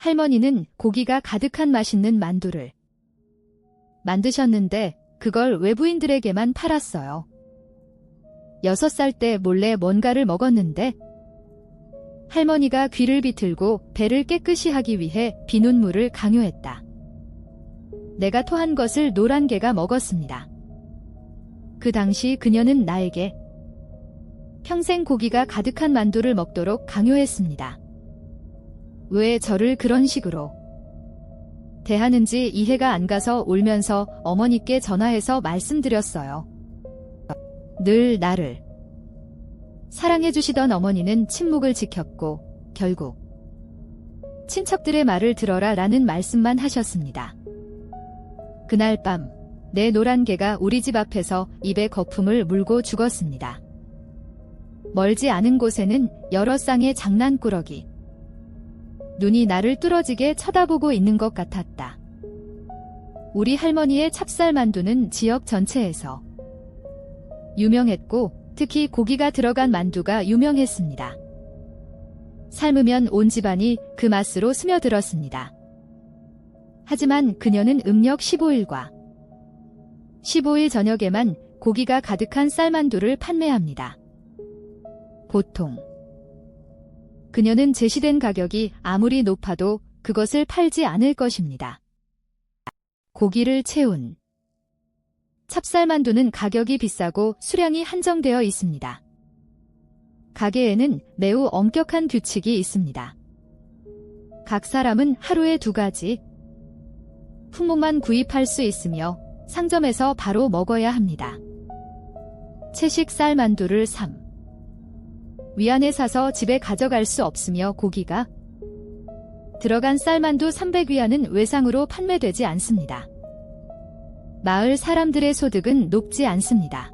할머니는 고기가 가득한 맛있는 만두를 만드셨는데 그걸 외부인들에게만 팔았어요. 6살 때 몰래 뭔가를 먹었는데 할머니가 귀를 비틀고 배를 깨끗이 하기 위해 비눗물을 강요했다. 내가 토한 것을 노란 개가 먹었습니다. 그 당시 그녀는 나에게 평생 고기가 가득한 만두를 먹도록 강요했습니다. 왜 저를 그런 식으로 대하는지 이해가 안 가서 울면서 어머니께 전화해서 말씀드렸어요. 늘 나를 사랑해주시던 어머니는 침묵을 지켰고 결국 친척들의 말을 들어라 라는 말씀만 하셨습니다. 그날 밤 내 노란 개가 우리 집 앞에서 입에 거품을 물고 죽었습니다. 멀지 않은 곳에는 여러 쌍의 장난꾸러기 눈이 나를 뚫어지게 쳐다보고 있는 것 같았다. 우리 할머니의 찹쌀만두는 지역 전체에서 유명했고 특히 고기가 들어간 만두가 유명했습니다. 삶으면 온 집안이 그 맛으로 스며들었습니다. 하지만 그녀는 음력 15일과 15일 저녁에만 고기가 가득한 쌀만두를 판매합니다. 보통 그녀는 제시된 가격이 아무리 높아도 그것을 팔지 않을 것입니다. 고기를 채운 찹쌀만두는 가격이 비싸고 수량이 한정되어 있습니다. 가게에는 매우 엄격한 규칙이 있습니다. 각 사람은 하루에 2가지 품목만 구입할 수 있으며 상점에서 바로 먹어야 합니다. 채식 쌀만두를 3위안에 사서 집에 가져갈 수 없으며 고기가 들어간 쌀만두 300위안은 외상으로 판매되지 않습니다. 마을 사람들의 소득은 높지 않습니다.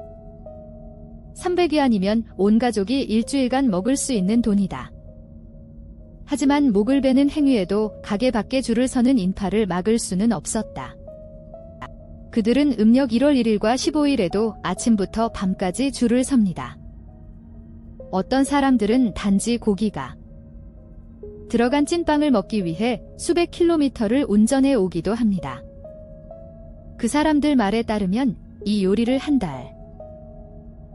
300위안이면 온 가족이 일주일간 먹을 수 있는 돈이다. 하지만 목을 베는 행위에도 가게 밖에 줄을 서는 인파를 막을 수는 없었다. 그들은 음력 1월 1일과 15일에도 아침부터 밤까지 줄을 섭니다. 어떤 사람들은 단지 고기가 들어간 찐빵을 먹기 위해 수백 킬로미터를 운전해 오기도 합니다. 그 사람들 말에 따르면 이 요리를 한 달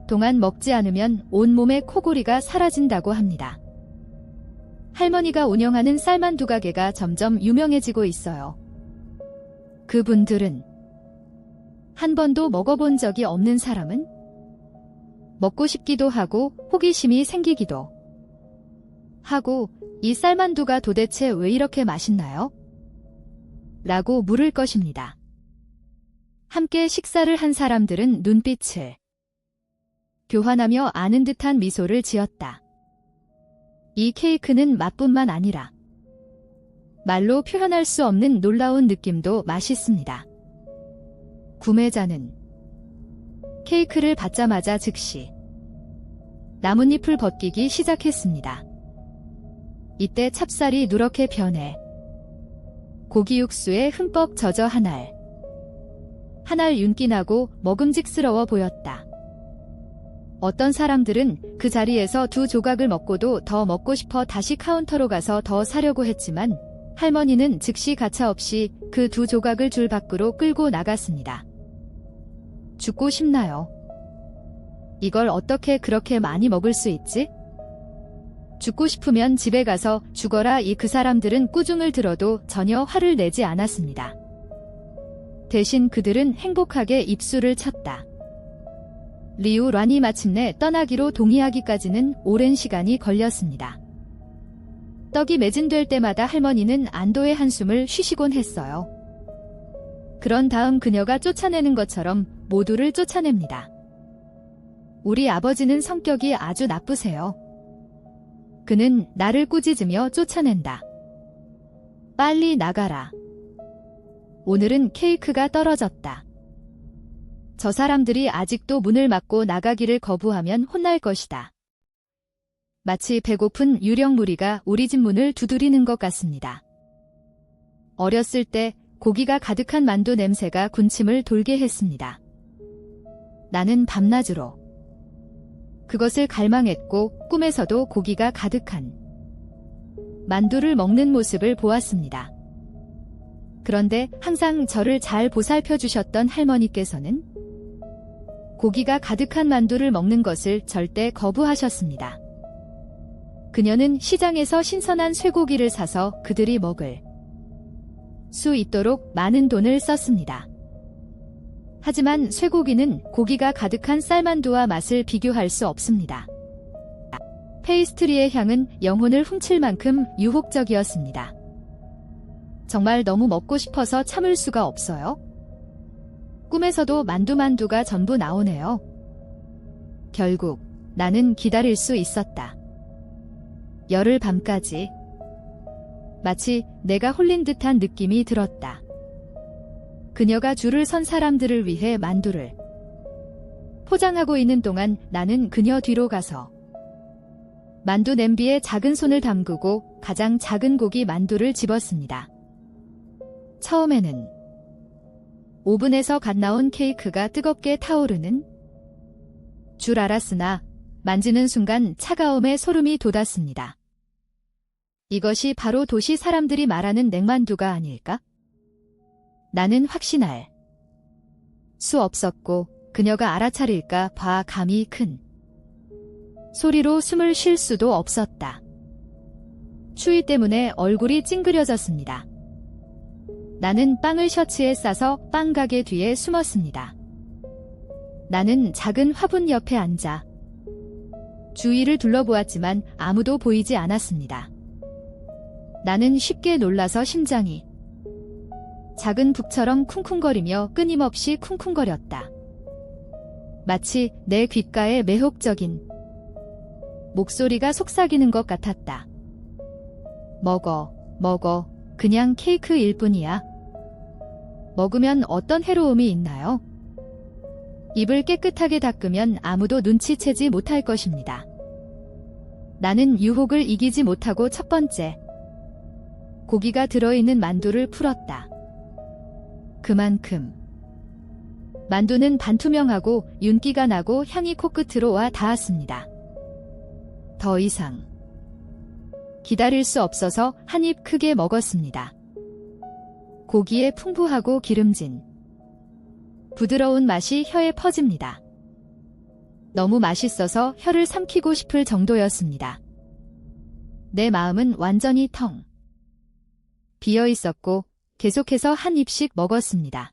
동안 먹지 않으면 온몸의 코골이가 사라진다고 합니다. 할머니가 운영하는 쌀만두 가게가 점점 유명해지고 있어요. 그분들은 한 번도 먹어본 적이 없는 사람은 먹고 싶기도 하고 호기심이 생기기도 하고 이 쌀만두가 도대체 왜 이렇게 맛있나요? 라고 물을 것입니다. 함께 식사를 한 사람들은 눈빛을 교환하며 아는 듯한 미소를 지었다. 이 케이크는 맛뿐만 아니라 말로 표현할 수 없는 놀라운 느낌도 맛있습니다. 구매자는 케이크를 받자마자 즉시 나뭇잎을 벗기기 시작했습니다. 이때 찹쌀이 누렇게 변해 고기 육수에 흠뻑 젖어 한 알 윤기나고 먹음직스러워 보였다. 어떤 사람들은 그 자리에서 2조각을 먹고도 더 먹고 싶어 다시 카운터로 가서 더 사려고 했지만 할머니는 즉시 가차없이 그 2조각을 줄 밖으로 끌고 나갔습니다. 죽고 싶나요? 이걸 어떻게 그렇게 많이 먹을 수 있지? 죽고 싶으면 집에 가서 죽어라. 그 사람들은 꾸중을 들어도 전혀 화를 내지 않았습니다. 대신 그들은 행복하게 입술을 쳤다. 리우 란이 마침내 떠나기로 동의하기까지는 오랜 시간이 걸렸습니다. 떡이 매진될 때마다 할머니는 안도의 한숨을 쉬시곤 했어요. 그런 다음 그녀가 쫓아내는 것처럼 모두를 쫓아냅니다. 우리 아버지는 성격이 아주 나쁘세요. 그는 나를 꾸짖으며 쫓아낸다. 빨리 나가라. 오늘은 케이크가 떨어졌다. 저 사람들이 아직도 문을 막고 나가기를 거부하면 혼날 것이다. 마치 배고픈 유령 무리가 우리 집 문을 두드리는 것 같습니다. 어렸을 때 고기가 가득한 만두 냄새가 군침을 돌게 했습니다. 나는 밤낮으로 그것을 갈망했고 꿈에서도 고기가 가득한 만두를 먹는 모습을 보았습니다. 그런데 항상 저를 잘 보살펴 주셨던 할머니께서는 고기가 가득한 만두를 먹는 것을 절대 거부하셨습니다. 그녀는 시장에서 신선한 쇠고기를 사서 그들이 먹을 수 있도록 많은 돈을 썼습니다. 하지만 쇠고기는 고기가 가득한 쌀만두와 맛을 비교할 수 없습니다. 페이스트리의 향은 영혼을 훔칠 만큼 유혹적이었습니다. 정말 너무 먹고 싶어서 참을 수가 없어요. 꿈에서도 만두가 전부 나오네요. 결국 나는 기다릴 수 있었다. 열흘 밤까지. 마치 내가 홀린 듯한 느낌이 들었다. 그녀가 줄을 선 사람들을 위해 만두를 포장하고 있는 동안 나는 그녀 뒤로 가서 만두 냄비에 작은 손을 담그고 가장 작은 고기 만두를 집었습니다. 처음에는 오븐에서 갓 나온 케이크가 뜨겁게 타오르는 줄 알았으나 만지는 순간 차가움에 소름이 돋았습니다. 이것이 바로 도시 사람들이 말하는 냉만두가 아닐까? 나는 확신할 수 없었고 그녀가 알아차릴까 봐 감히 큰 소리로 숨을 쉴 수도 없었다. 추위 때문에 얼굴이 찡그려졌습니다. 나는 빵을 셔츠에 싸서 빵 가게 뒤에 숨었습니다. 나는 작은 화분 옆에 앉아 주위를 둘러보았지만 아무도 보이지 않았습니다. 나는 쉽게 놀라서 심장이 작은 북처럼 쿵쿵거리며 끊임없이 쿵쿵거렸다. 마치 내 귓가에 매혹적인 목소리가 속삭이는 것 같았다. 먹어, 그냥 케이크일 뿐이야. 먹으면 어떤 해로움이 있나요? 입을 깨끗하게 닦으면 아무도 눈치채지 못할 것입니다. 나는 유혹을 이기지 못하고 첫 번째 고기가 들어있는 만두를 풀었다. 그만큼 만두는 반투명하고 윤기가 나고 향이 코끝으로 와 닿았습니다. 더 이상 기다릴 수 없어서 한 입 크게 먹었습니다. 고기에 풍부하고 기름진 부드러운 맛이 혀에 퍼집니다. 너무 맛있어서 혀를 삼키고 싶을 정도였습니다. 내 마음은 완전히 텅 비어 있었고 계속해서 한 입씩 먹었습니다.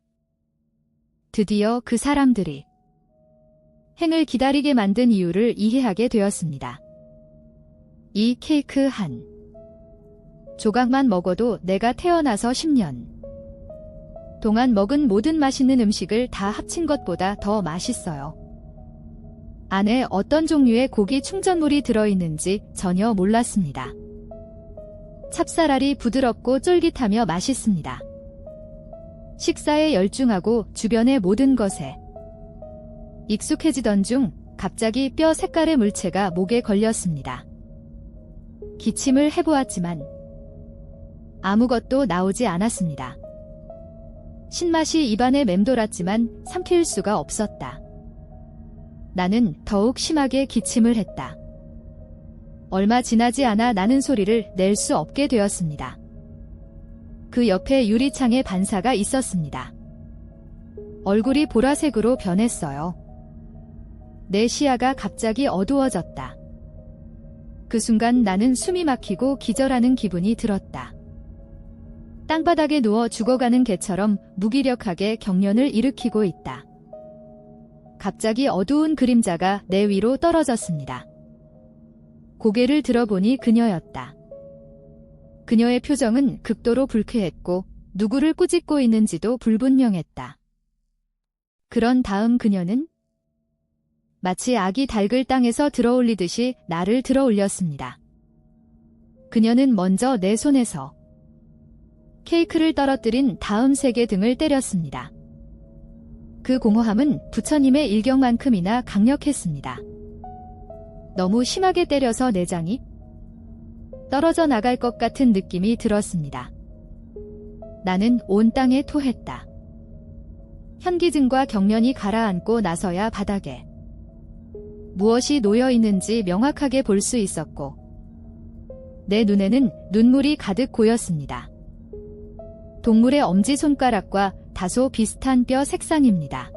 드디어 그 사람들이 행을 기다리게 만든 이유를 이해하게 되었습니다. 이 케이크 한 조각만 먹어도 내가 태어나서 10년 동안 먹은 모든 맛있는 음식을 다 합친 것보다 더 맛있어요. 안에 어떤 종류의 고기 충전물이 들어있는지 전혀 몰랐습니다. 찹쌀알이 부드럽고 쫄깃하며 맛있습니다. 식사에 열중하고 주변의 모든 것에 익숙해지던 중 갑자기 뼈 색깔의 물체가 목에 걸렸습니다. 기침을 해보았지만 아무것도 나오지 않았습니다. 신맛이 입안에 맴돌았지만 삼킬 수가 없었다. 나는 더욱 심하게 기침을 했다. 얼마 지나지 않아 나는 소리를 낼 수 없게 되었습니다. 그 옆에 유리창에 반사가 있었습니다. 얼굴이 보라색으로 변했어요. 내 시야가 갑자기 어두워졌다. 그 순간 나는 숨이 막히고 기절하는 기분이 들었다. 땅바닥에 누워 죽어가는 개처럼 무기력하게 경련을 일으키고 있다. 갑자기 어두운 그림자가 내 위로 떨어졌습니다. 고개를 들어보니 그녀였다. 그녀의 표정은 극도로 불쾌했고 누구를 꾸짖고 있는지도 불분명했다. 그런 다음 그녀는 마치 아기 닭을 땅에서 들어올리듯이 나를 들어올렸습니다. 그녀는 먼저 내 손에서 케이크를 떨어뜨린 다음 세게 등을 때렸습니다. 그 공허함은 부처님의 일경만큼이나 강력했습니다. 너무 심하게 때려서 내장이 떨어져 나갈 것 같은 느낌이 들었습니다. 나는 온 땅에 토했다. 현기증과 경련이 가라앉고 나서야 바닥에 무엇이 놓여 있는지 명확하게 볼 수 있었고 내 눈에는 눈물이 가득 고였습니다. 동물의 엄지손가락과 다소 비슷한 뼈 색상입니다.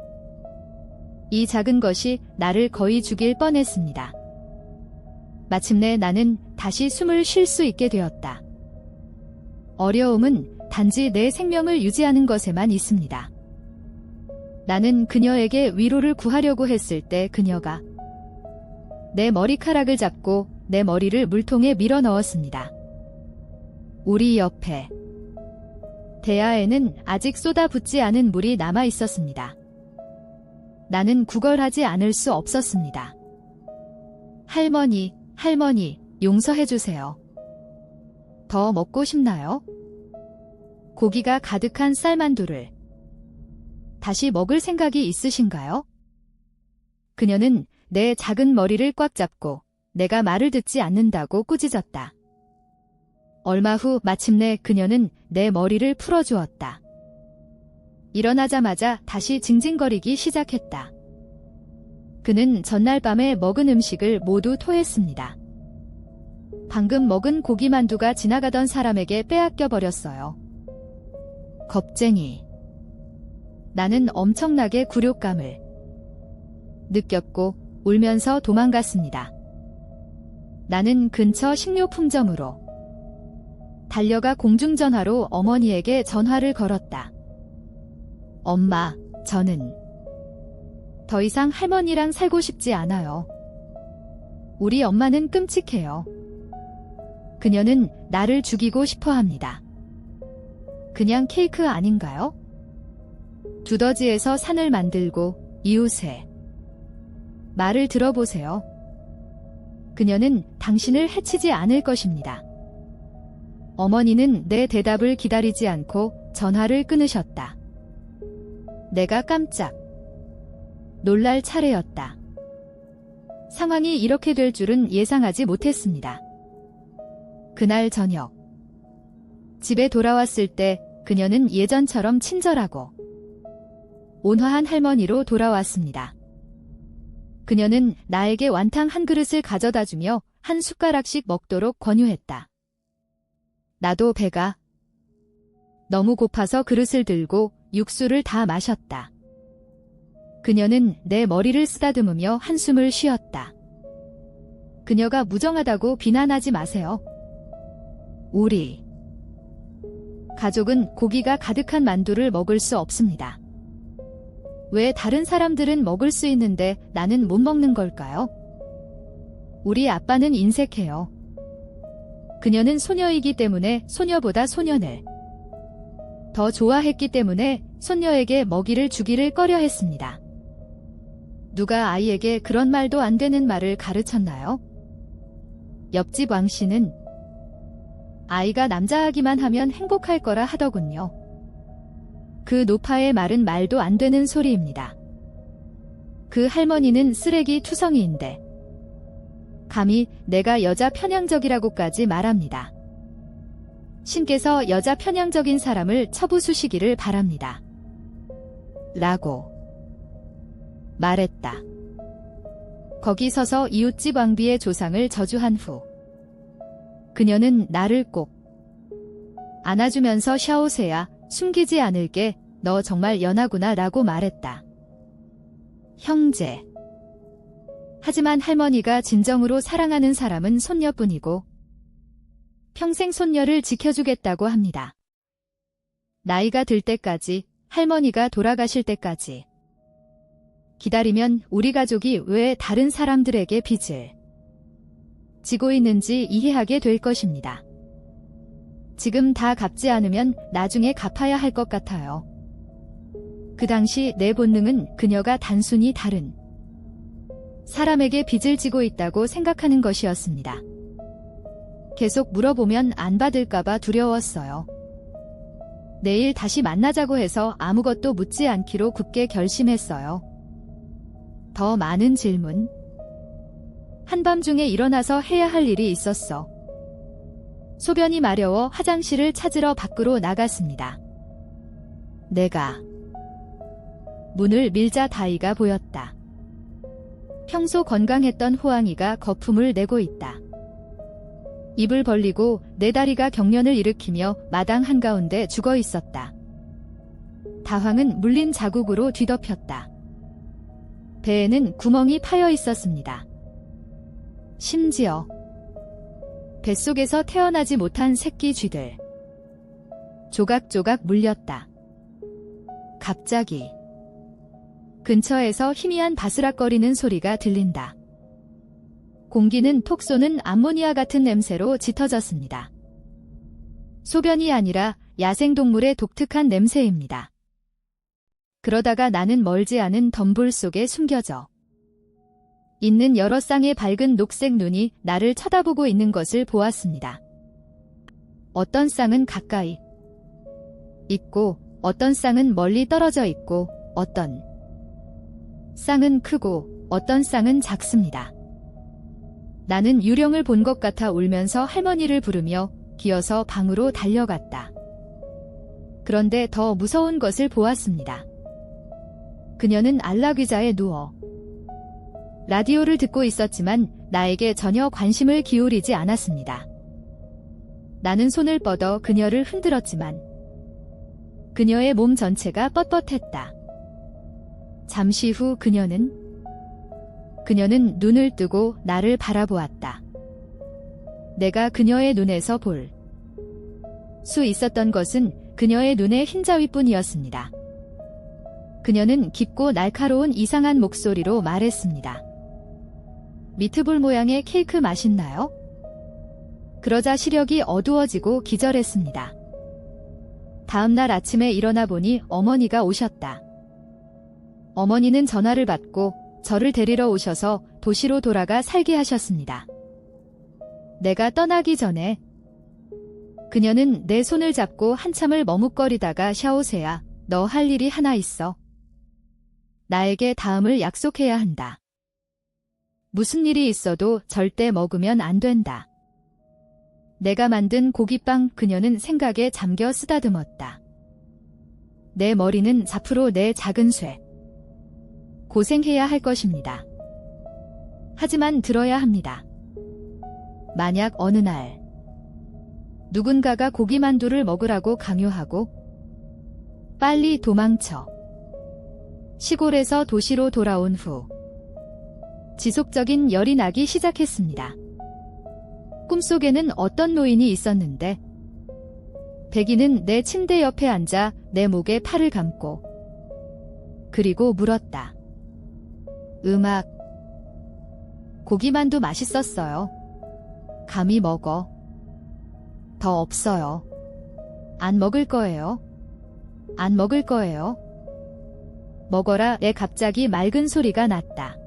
이 작은 것이 나를 거의 죽일 뻔했습니다. 마침내 나는 다시 숨을 쉴 수 있게 되었다. 어려움은 단지 내 생명을 유지하는 것에만 있습니다. 나는 그녀에게 위로를 구하려고 했을 때 그녀가 내 머리카락을 잡고 내 머리를 물통에 밀어 넣었습니다. 우리 옆에 대야에는 아직 쏟아붓지 않은 물이 남아 있었습니다. 나는 구걸하지 않을 수 없었습니다. 할머니, 할머니, 용서해주세요. 더 먹고 싶나요? 고기가 가득한 쌀만두를 다시 먹을 생각이 있으신가요? 그녀는 내 작은 머리를 꽉 잡고 내가 말을 듣지 않는다고 꾸짖었다. 얼마 후 마침내 그녀는 내 머리를 풀어주었다. 일어나자마자 다시 징징거리기 시작했다. 그는 전날 밤에 먹은 음식을 모두 토했습니다. 방금 먹은 고기만두가 지나가던 사람에게 빼앗겨 버렸어요. 겁쟁이. 나는 엄청나게 굴욕감을 느꼈고 울면서 도망갔습니다. 나는 근처 식료품점으로 달려가 공중전화로 어머니에게 전화를 걸었다. 엄마, 저는 더 이상 할머니랑 살고 싶지 않아요. 우리 엄마는 끔찍해요. 그녀는 나를 죽이고 싶어 합니다. 그냥 케이크 아닌가요? 두더지에서 산을 만들고 이웃의 말을 들어보세요. 그녀는 당신을 해치지 않을 것입니다. 어머니는 내 대답을 기다리지 않고 전화를 끊으셨다. 내가 깜짝 놀랄 차례였다. 상황이 이렇게 될 줄은 예상하지 못했습니다. 그날 저녁 집에 돌아왔을 때 그녀는 예전처럼 친절하고 온화한 할머니로 돌아왔습니다. 그녀는 나에게 완탕 한 그릇을 가져다 주며 한 숟가락씩 먹도록 권유했다. 나도 배가 너무 고파서 그릇을 들고 육수를 다 마셨다. 그녀는 내 머리를 쓰다듬으며 한숨을 쉬었다. 그녀가 무정하다고 비난하지 마세요. 우리 가족은 고기가 가득한 만두를 먹을 수 없습니다. 왜 다른 사람들은 먹을 수 있는데 나는 못 먹는 걸까요? 우리 아빠는 인색해요. 그녀는 소녀이기 때문에 소녀보다 소년을 더 좋아했기 때문에 손녀에게 먹이를 주기를 꺼려했습니다. 누가 아이에게 그런 말도 안 되는 말을 가르쳤나요? 옆집 왕 씨는 아이가 남자아기만 하면 행복할 거라 하더군요. 그 노파의 말은 말도 안 되는 소리입니다. 그 할머니는 쓰레기 투성이인데 감히 내가 여자 편향적이라고까지 말합니다. 신께서 여자 편향적인 사람을 처부수시기를 바랍니다. 라고 말했다. 거기 서서 이웃집 왕비의 조상을 저주한 후 그녀는 나를 꼭 안아주면서 샤오세야 숨기지 않을게 너 정말 연하구나 라고 말했다. 형제. 하지만 할머니가 진정으로 사랑하는 사람은 손녀뿐이고 평생 손녀를 지켜주겠다고 합니다. 나이가 들 때까지, 할머니가 돌아가실 때까지 기다리면 우리 가족이 왜 다른 사람들에게 빚을 지고 있는지 이해하게 될 것입니다. 지금 다 갚지 않으면 나중에 갚아야 할 것 같아요. 그 당시 내 본능은 그녀가 단순히 다른 사람에게 빚을 지고 있다고 생각하는 것이었습니다. 계속 물어보면 안 받을까봐 두려웠어요. 내일 다시 만나자고 해서 아무것도 묻지 않기로 굳게 결심했어요. 더 많은 질문. 한밤중에 일어나서 해야 할 일이 있었어. 소변이 마려워 화장실을 찾으러 밖으로 나갔습니다. 내가 문을 밀자 다이가 보였다. 평소 건강했던 호황이가 거품을 내고 있다. 입을 벌리고 내 다리가 경련을 일으키며 마당 한가운데 죽어 있었다. 다황은 물린 자국으로 뒤덮였다. 배에는 구멍이 파여 있었습니다. 심지어 뱃속에서 태어나지 못한 새끼 쥐들. 조각조각 물렸다. 갑자기 근처에서 희미한 바스락거리는 소리가 들린다. 공기는 톡 쏘는 암모니아 같은 냄새로 짙어졌습니다. 소변이 아니라 야생동물의 독특한 냄새입니다. 그러다가 나는 멀지 않은 덤불 속에 숨겨져 있는 여러 쌍의 밝은 녹색 눈이 나를 쳐다보고 있는 것을 보았습니다. 어떤 쌍은 가까이 있고 어떤 쌍은 멀리 떨어져 있고 어떤 쌍은 크고 어떤 쌍은 작습니다. 나는 유령을 본 것 같아 울면서 할머니를 부르며 기어서 방으로 달려갔다. 그런데 더 무서운 것을 보았습니다. 그녀는 안락의자에 누워 라디오를 듣고 있었지만 나에게 전혀 관심을 기울이지 않았습니다. 나는 손을 뻗어 그녀를 흔들었지만 그녀의 몸 전체가 뻣뻣했다. 잠시 후 그녀는 눈을 뜨고 나를 바라보았다. 내가 그녀의 눈에서 볼 수 있었던 것은 그녀의 눈의 흰자위뿐이었습니다. 그녀는 깊고 날카로운 이상한 목소리로 말했습니다. 미트볼 모양의 케이크 맛있나요? 그러자 시력이 어두워지고 기절했습니다. 다음 날 아침에 일어나 보니 어머니가 오셨다. 어머니는 전화를 받고 저를 데리러 오셔서 도시로 돌아가 살게 하셨습니다. 내가 떠나기 전에 그녀는 내 손을 잡고 한참을 머뭇거리다가 샤오세야, 너 할 일이 하나 있어. 나에게 다음을 약속해야 한다. 무슨 일이 있어도 절대 먹으면 안 된다. 내가 만든 고깃빵. 그녀는 생각에 잠겨 쓰다듬었다. 내 머리는 앞으로 내 작은 쇠. 고생해야 할 것입니다. 하지만 들어야 합니다. 만약 어느 날 누군가가 고기만두를 먹으라고 강요하고 빨리 도망쳐 시골에서 도시로 돌아온 후 지속적인 열이 나기 시작했습니다. 꿈속에는 어떤 노인이 있었는데 백이는 내 침대 옆에 앉아 내 목에 팔을 감고 그리고 물었다. 음악. 고기만두 맛있었어요. 감히 먹어. 더 없어요. 안 먹을 거예요. 안 먹을 거예요. 먹어라. 에 갑자기 맑은 소리가 났다.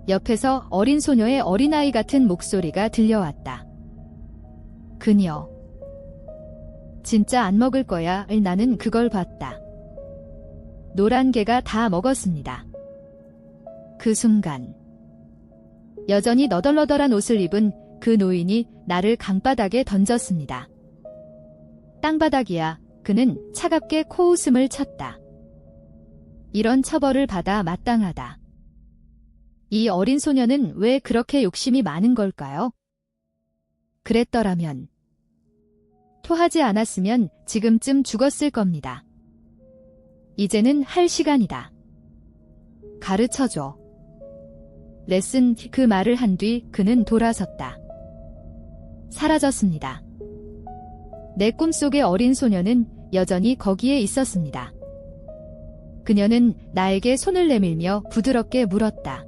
옆에서 어린 소녀의 어린아이 같은 목소리가 들려왔다. 그녀. 진짜 안 먹을 거야. 나는 그걸 봤다. 노란 개가 다 먹었습니다. 그 순간 여전히 너덜너덜한 옷을 입은 그 노인이 나를 강바닥에 던졌습니다. 땅바닥이야. 그는 차갑게 코웃음을 쳤다. 이런 처벌을 받아 마땅하다. 이 어린 소녀는 왜 그렇게 욕심이 많은 걸까요? 그랬더라면, 토하지 않았으면 지금쯤 죽었을 겁니다. 이제는 할 시간이다. 가르쳐줘. 레슨. 그 말을 한 뒤 그는 돌아섰다. 사라졌습니다. 내 꿈속의 어린 소녀는 여전히 거기에 있었습니다. 그녀는 나에게 손을 내밀며 부드럽게 물었다.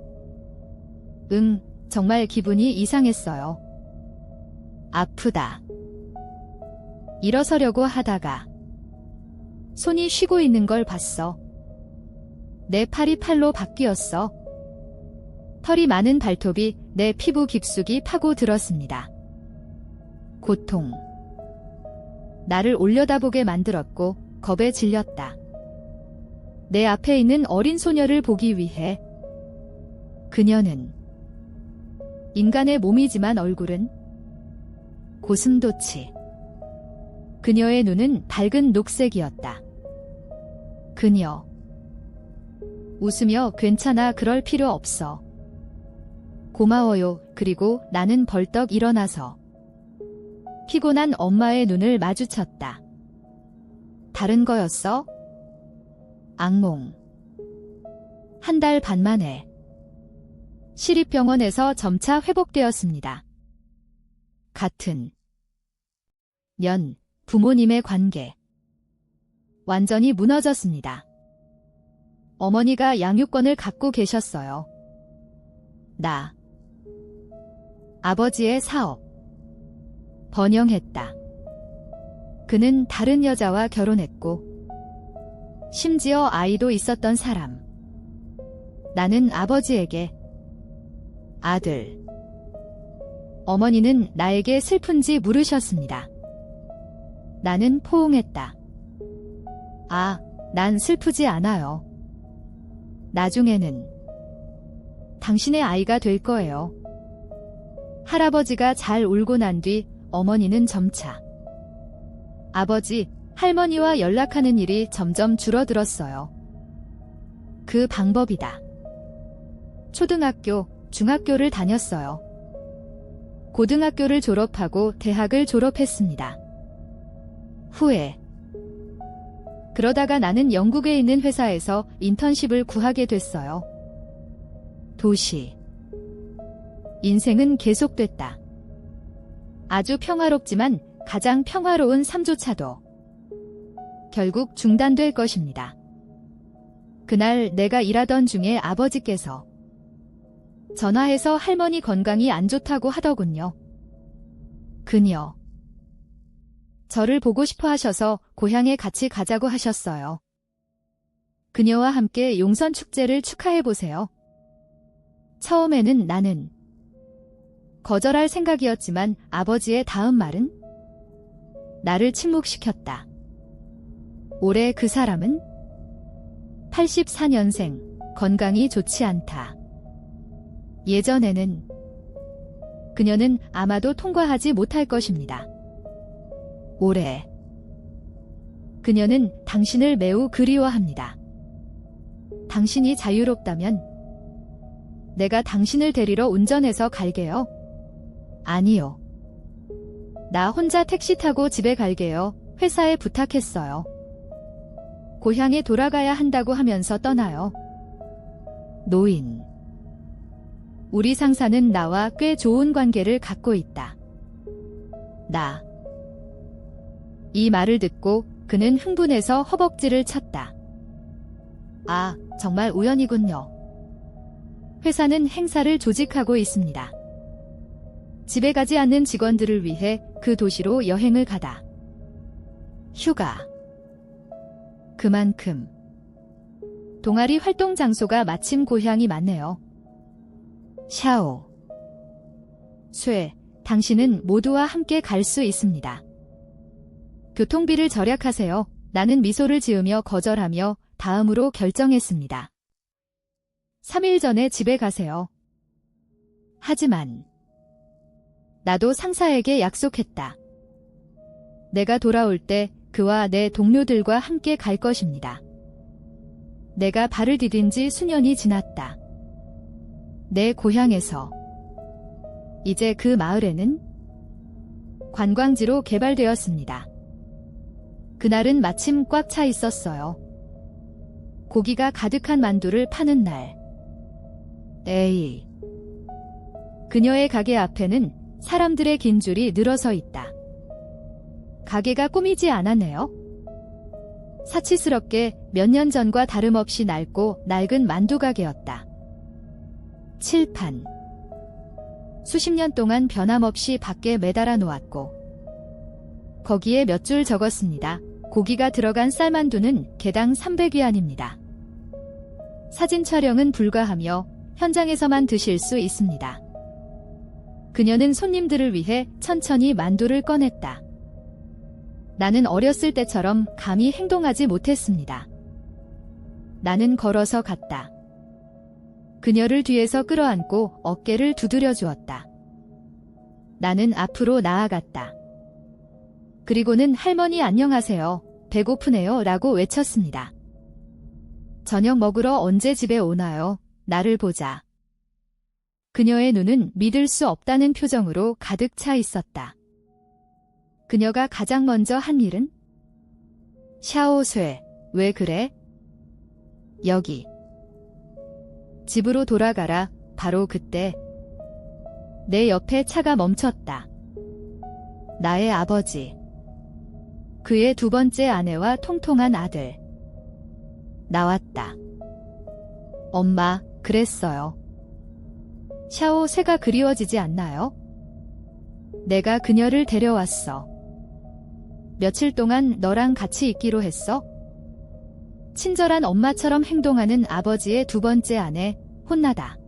응, 정말 기분이 이상했어요. 아프다. 일어서려고 하다가 손이 쉬고 있는 걸 봤어. 내 팔이 팔로 바뀌었어. 털이 많은 발톱이 내 피부 깊숙이 파고들었습니다. 고통. 나를 올려다보게 만들었고 겁에 질렸다. 내 앞에 있는 어린 소녀를 보기 위해 그녀는 인간의 몸이지만 얼굴은 고슴도치. 그녀의 눈은 밝은 녹색이었다. 그녀. 웃으며 괜찮아. 그럴 필요 없어. 고마워요. 그리고 나는 벌떡 일어나서 피곤한 엄마의 눈을 마주쳤다. 다른 거였어? 악몽. 한 달 반 만에 시립병원에서 점차 회복되었습니다. 같은 년 부모님의 관계. 완전히 무너졌습니다. 어머니가 양육권을 갖고 계셨어요. 나. 아버지의 사업. 번영했다. 그는 다른 여자와 결혼했고, 심지어 아이도 있었던 사람. 나는 아버지에게 아들. 어머니는 나에게 슬픈지 물으셨습니다. 나는 포옹했다. 아, 난 슬프지 않아요. 나중에는 당신의 아이가 될 거예요. 할아버지가 잘 울고 난 뒤 어머니는 점차 아버지, 할머니와 연락하는 일이 점점 줄어들었어요. 그 방법이다. 초등학교, 중학교를 다녔어요. 고등학교를 졸업하고 대학을 졸업했습니다. 후에 그러다가 나는 영국에 있는 회사에서 인턴십을 구하게 됐어요. 도시. 인생은 계속됐다. 아주 평화롭지만 가장 평화로운 삶조차도 결국 중단될 것입니다. 그날 내가 일하던 중에 아버지께서 전화해서 할머니 건강이 안 좋다고 하더군요. 그녀. 저를 보고 싶어 하셔서 고향에 같이 가자고 하셨어요. 그녀와 함께 용선 축제를 축하해보세요. 처음에는 나는 거절할 생각이었지만 아버지의 다음 말은 나를 침묵시켰다. 올해 그 사람은 84년생, 건강이 좋지 않다. 예전에는 그녀는 아마도 통과하지 못할 것입니다. 올해 그녀는 당신을 매우 그리워합니다. 당신이 자유롭다면 내가 당신을 데리러 운전해서 갈게요. 아니요. 나 혼자 택시 타고 집에 갈게요. 회사에 부탁했어요. 고향에 돌아가야 한다고 하면서 떠나요. 노인. 우리 상사는 나와 꽤 좋은 관계를 갖고 있다. 나. 이 말을 듣고 그는 흥분해서 허벅지를 쳤다. 아, 정말 우연이군요. 회사는 행사를 조직하고 있습니다. 집에 가지 않는 직원들을 위해 그 도시로 여행을 가다. 휴가. 그만큼 동아리 활동 장소가 마침 고향이 맞네요. 샤오. 쇠, 당신은 모두와 함께 갈 수 있습니다. 교통비를 절약하세요. 나는 미소를 지으며 거절하며 다음으로 결정했습니다. 3일 전에 집에 가세요. 하지만 나도 상사에게 약속했다. 내가 돌아올 때 그와 내 동료들과 함께 갈 것입니다. 내가 발을 디딘 지 수년이 지났다. 내 고향에서 이제 그 마을에는 관광지로 개발되었습니다. 그날은 마침 꽉 차 있었어요. 고기가 가득한 만두를 파는 날. 에이. 그녀의 가게 앞에는 사람들의 긴 줄이 늘어서 있다. 가게가 꾸미지 않았네요. 사치스럽게 몇 년 전과 다름없이 낡고 낡은 만두 가게였다. 칠판. 수십 년 동안 변함없이 밖에 매달아 놓았고 거기에 몇 줄 적었습니다. 고기가 들어간 쌀만두는 개당 300위안입니다. 사진 촬영은 불가하며 현장에서만 드실 수 있습니다. 그녀는 손님들을 위해 천천히 만두를 꺼냈다. 나는 어렸을 때처럼 감히 행동하지 못했습니다. 나는 걸어서 갔다. 그녀를 뒤에서 끌어안고 어깨를 두드려 주었다. 나는 앞으로 나아갔다. 그리고는 할머니 안녕하세요. 배고프네요. 라고 외쳤습니다. 저녁 먹으러 언제 집에 오나요? 나를 보자. 그녀의 눈은 믿을 수 없다는 표정으로 가득 차 있었다. 그녀가 가장 먼저 한 일은? 샤오쇠, 왜 그래? 여기. 집으로 돌아가라. 바로 그때 내 옆에 차가 멈췄다. 나의 아버지. 그의 두 번째 아내와 통통한 아들. 나왔다. 엄마, 그랬어요. 샤오쇠가 그리워지지 않나요? 내가 그녀를 데려왔어. 며칠 동안 너랑 같이 있기로 했어? 친절한 엄마처럼 행동하는 아버지의 두 번째 아내, 혼나다.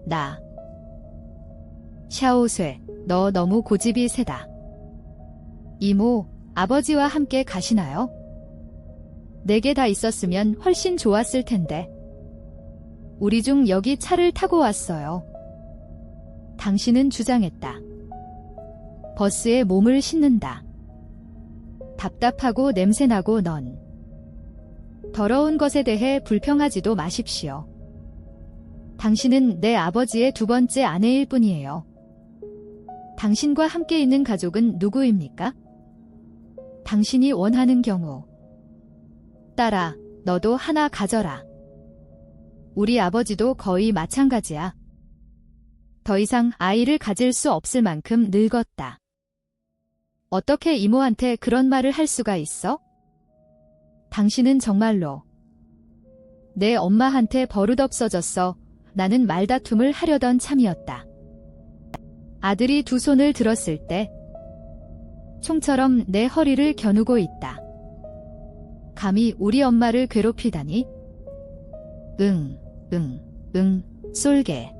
나. 샤오쇠, 너 너무 고집이 세다. 이모, 아버지와 함께 가시나요? 내게 다 있었으면 훨씬 좋았을 텐데. 우리 중 여기 차를 타고 왔어요. 당신은 주장했다. 버스에 몸을 싣는다. 답답하고 냄새나고 넌. 더러운 것에 대해 불평하지도 마십시오. 당신은 내 아버지의 두 번째 아내일 뿐이에요. 당신과 함께 있는 가족은 누구입니까? 당신이 원하는 경우. 딸아, 너도 하나 가져라. 우리 아버지도 거의 마찬가지야. 더 이상 아이를 가질 수 없을 만큼 늙었다. 어떻게 이모한테 그런 말을 할 수가 있어? 당신은 정말로 내 엄마한테 버릇없어졌어. 나는 말다툼을 하려던 참이었다. 아들이 두 손을 들었을 때 총처럼 내 허리를 겨누고 있다. 감히 우리 엄마를 괴롭히다니? 쏠게.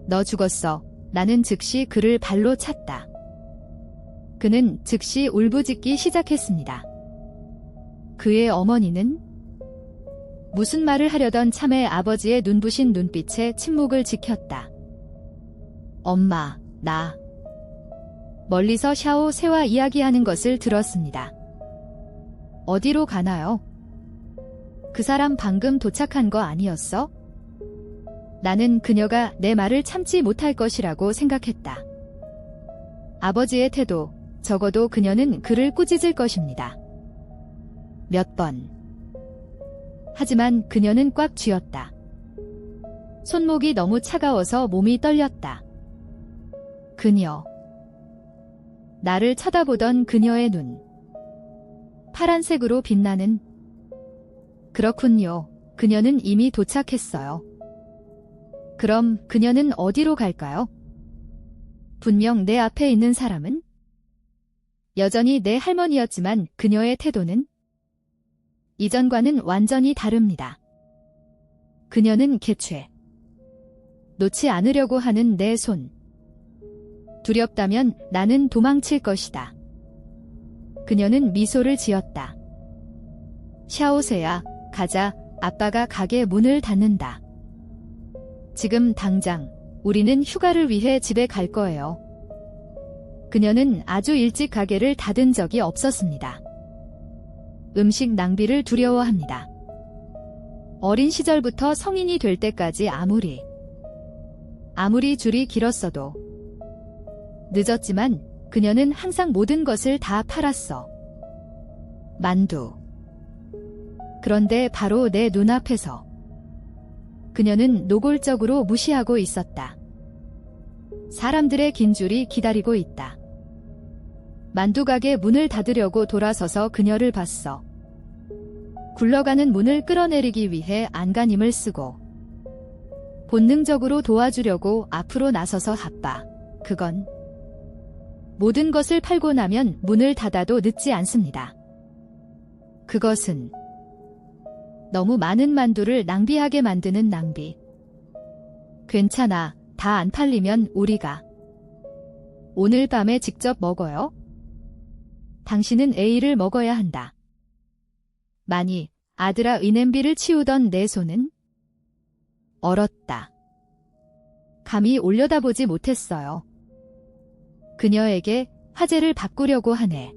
너 죽었어. 나는 즉시 그를 발로 찼다. 그는 즉시 울부짖기 시작했습니다. 그의 어머니는 무슨 말을 하려던 참에 아버지의 눈부신 눈빛에 침묵을 지켰다. 엄마, 나. 멀리서 샤오쇠와 이야기하는 것을 들었습니다. 어디로 가나요? 그 사람 방금 도착한 거 아니었어? 나는 그녀가 내 말을 참지 못할 것이라고 생각했다. 아버지의 태도, 적어도 그녀는 그를 꾸짖을 것입니다. 몇 번. 하지만 그녀는 꽉 쥐었다. 손목이 너무 차가워서 몸이 떨렸다. 그녀. 나를 쳐다보던 그녀의 눈. 파란색으로 빛나는. 그렇군요. 그녀는 이미 도착했어요. 그럼 그녀는 어디로 갈까요? 분명 내 앞에 있는 사람은? 여전히 내 할머니였지만 그녀의 태도는? 이전과는 완전히 다릅니다. 그녀는 개최. 놓지 않으려고 하는 내 손. 두렵다면 나는 도망칠 것이다. 그녀는 미소를 지었다. 샤오쇠야, 가자. 아빠가 가게 문을 닫는다. 지금 당장 우리는 휴가를 위해 집에 갈 거예요. 그녀는 아주 일찍 가게를 닫은 적이 없었습니다. 음식 낭비를 두려워합니다. 어린 시절부터 성인이 될 때까지 아무리 줄이 길었어도 늦었지만 그녀는 항상 모든 것을 다 팔았어. 만두. 그런데 바로 내 눈앞에서 그녀는 노골적으로 무시하고 있었다. 사람들의 긴 줄이 기다리고 있다. 만두 가게 문을 닫으려고 돌아서서 그녀를 봤어. 굴러가는 문을 끌어내리기 위해 안간힘을 쓰고 본능적으로 도와주려고 앞으로 나서서 아빠. 그건 모든 것을 팔고 나면 문을 닫아도 늦지 않습니다. 그것은 너무 많은 만두를 낭비하게 만드는 낭비. 괜찮아. 다 안 팔리면 우리가 오늘 밤에 직접 먹어요. 당신은 A를 먹어야 한다. 많이, 아들아. 의냄비를 치우던 내 손은 얼었다. 감히 올려다보지 못했어요. 그녀에게 화제를 바꾸려고 하네.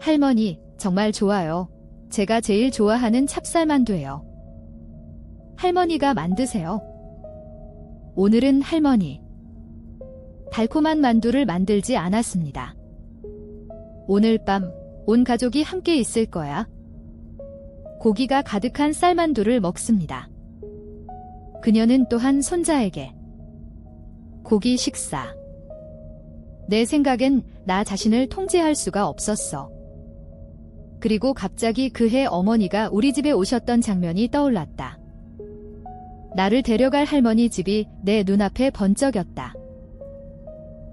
할머니, 정말 좋아요. 제가 제일 좋아하는 찹쌀만두예요. 할머니가 만드세요. 오늘은 할머니. 달콤한 만두를 만들지 않았습니다. 오늘 밤 온 가족이 함께 있을 거야. 고기가 가득한 쌀만두를 먹습니다. 그녀는 또한 손자에게 고기 식사. 내 생각엔 나 자신을 통제할 수가 없었어. 그리고 갑자기 그해 어머니가 우리 집에 오셨던 장면이 떠올랐다. 나를 데려갈 할머니 집이 내 눈앞에 번쩍였다.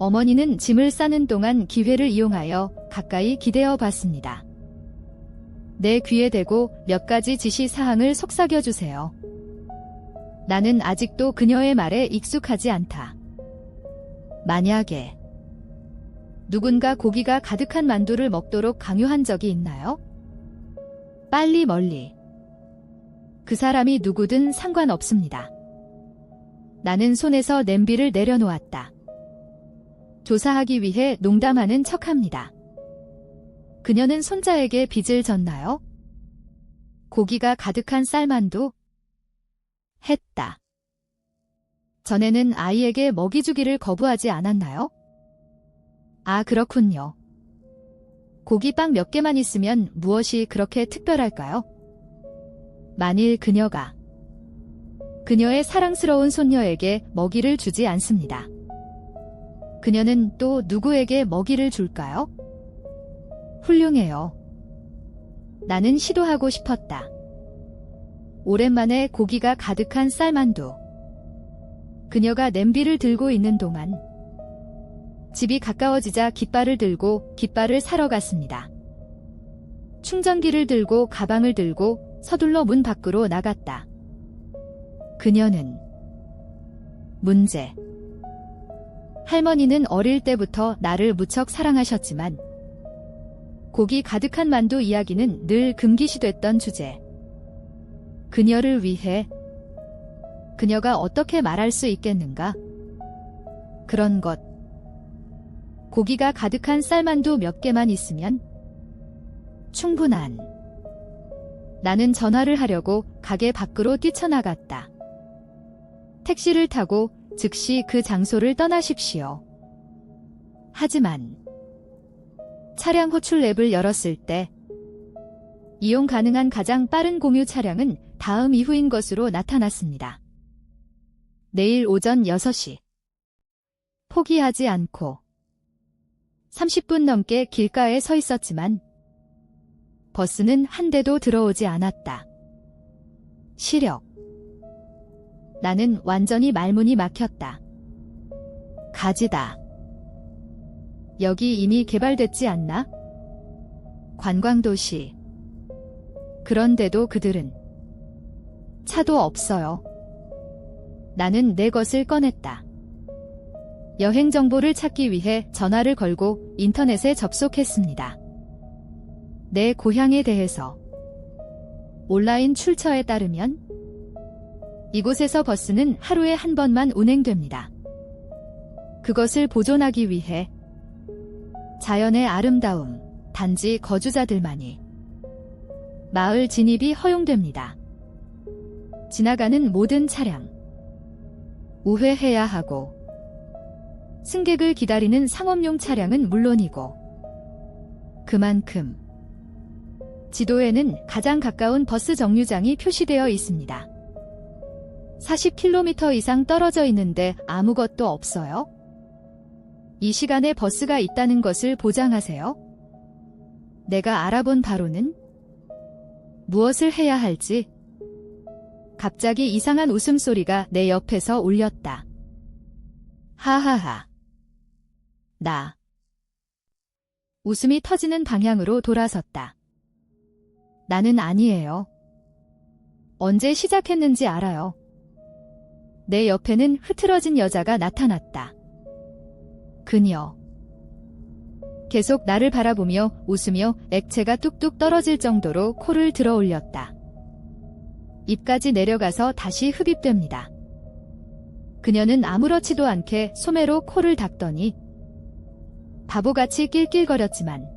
어머니는 짐을 싸는 동안 기회를 이용하여 가까이 기대어 봤습니다. 내 귀에 대고 몇 가지 지시 사항을 속삭여 주세요. 나는 아직도 그녀의 말에 익숙하지 않다. 만약에 누군가 고기가 가득한 만두를 먹도록 강요한 적이 있나요? 빨리 멀리. 그 사람이 누구든 상관없습니다. 나는 손에서 냄비를 내려놓았다. 조사하기 위해 농담하는 척합니다. 그녀는 손자에게 빚을 졌나요? 고기가 가득한 쌀만두? 했다. 전에는 아이에게 먹이 주기를 거부하지 않았나요? 아, 그렇군요. 고기빵 몇 개만 있으면 무엇이 그렇게 특별할까요? 만일 그녀가 그녀의 사랑스러운 손녀에게 먹이를 주지 않습니다. 그녀는 또 누구에게 먹이를 줄까요? 훌륭해요. 나는 시도하고 싶었다. 오랜만에 고기가 가득한 쌀만두. 그녀가 냄비를 들고 있는 동안 집이 가까워지자 깃발을 들고 깃발을 사러 갔습니다. 충전기를 들고 가방을 들고 서둘러 문 밖으로 나갔다. 그녀는 문제. 할머니는 어릴 때부터 나를 무척 사랑하셨지만 고기 가득한 만두 이야기는 늘 금기시됐던 주제. 그녀를 위해 그녀가 어떻게 말할 수 있겠는가? 그런 것. 고기가 가득한 쌀만두 몇 개만 있으면 충분한. 나는 전화를 하려고 가게 밖으로 뛰쳐나갔다. 택시를 타고 즉시 그 장소를 떠나십시오. 하지만 차량 호출 앱을 열었을 때 이용 가능한 가장 빠른 공유 차량은 다음 이후인 것으로 나타났습니다. 내일 오전 6시. 포기하지 않고 30분 넘게 길가에 서 있었지만 버스는 한 대도 들어오지 않았다. 시력. 나는 완전히 말문이 막혔다. 가지다. 여기 이미 개발됐지 않나? 관광도시. 그런데도 그들은 차도 없어요. 나는 내 것을 꺼냈다. 여행 정보를 찾기 위해 전화를 걸고 인터넷에 접속했습니다. 내 고향에 대해서. 온라인 출처에 따르면 이곳에서 버스는 하루에 한 번만 운행됩니다. 그것을 보존하기 위해 자연의 아름다움, 단지 거주자들만이. 마을 진입이 허용됩니다. 지나가는 모든 차량. 우회해야 하고 승객을 기다리는 상업용 차량은 물론이고 그만큼 지도에는 가장 가까운 버스 정류장이 표시되어 있습니다. 40km 이상 떨어져 있는데 아무것도 없어요? 이 시간에 버스가 있다는 것을 보장하세요? 내가 알아본 바로는 무엇을 해야 할지. 갑자기 이상한 웃음소리가 내 옆에서 울렸다. 하하하. 나. 웃음이 터지는 방향으로 돌아섰다. 나는 아니에요. 언제 시작했는지 알아요. 내 옆에는 흐트러진 여자가 나타났다. 그녀. 계속 나를 바라보며 웃으며 액체가 뚝뚝 떨어질 정도로 코를 들어 올렸다. 입까지 내려가서 다시 흡입됩니다. 그녀는 아무렇지도 않게 소매로 코를 닦더니 바보같이 낄낄거렸지만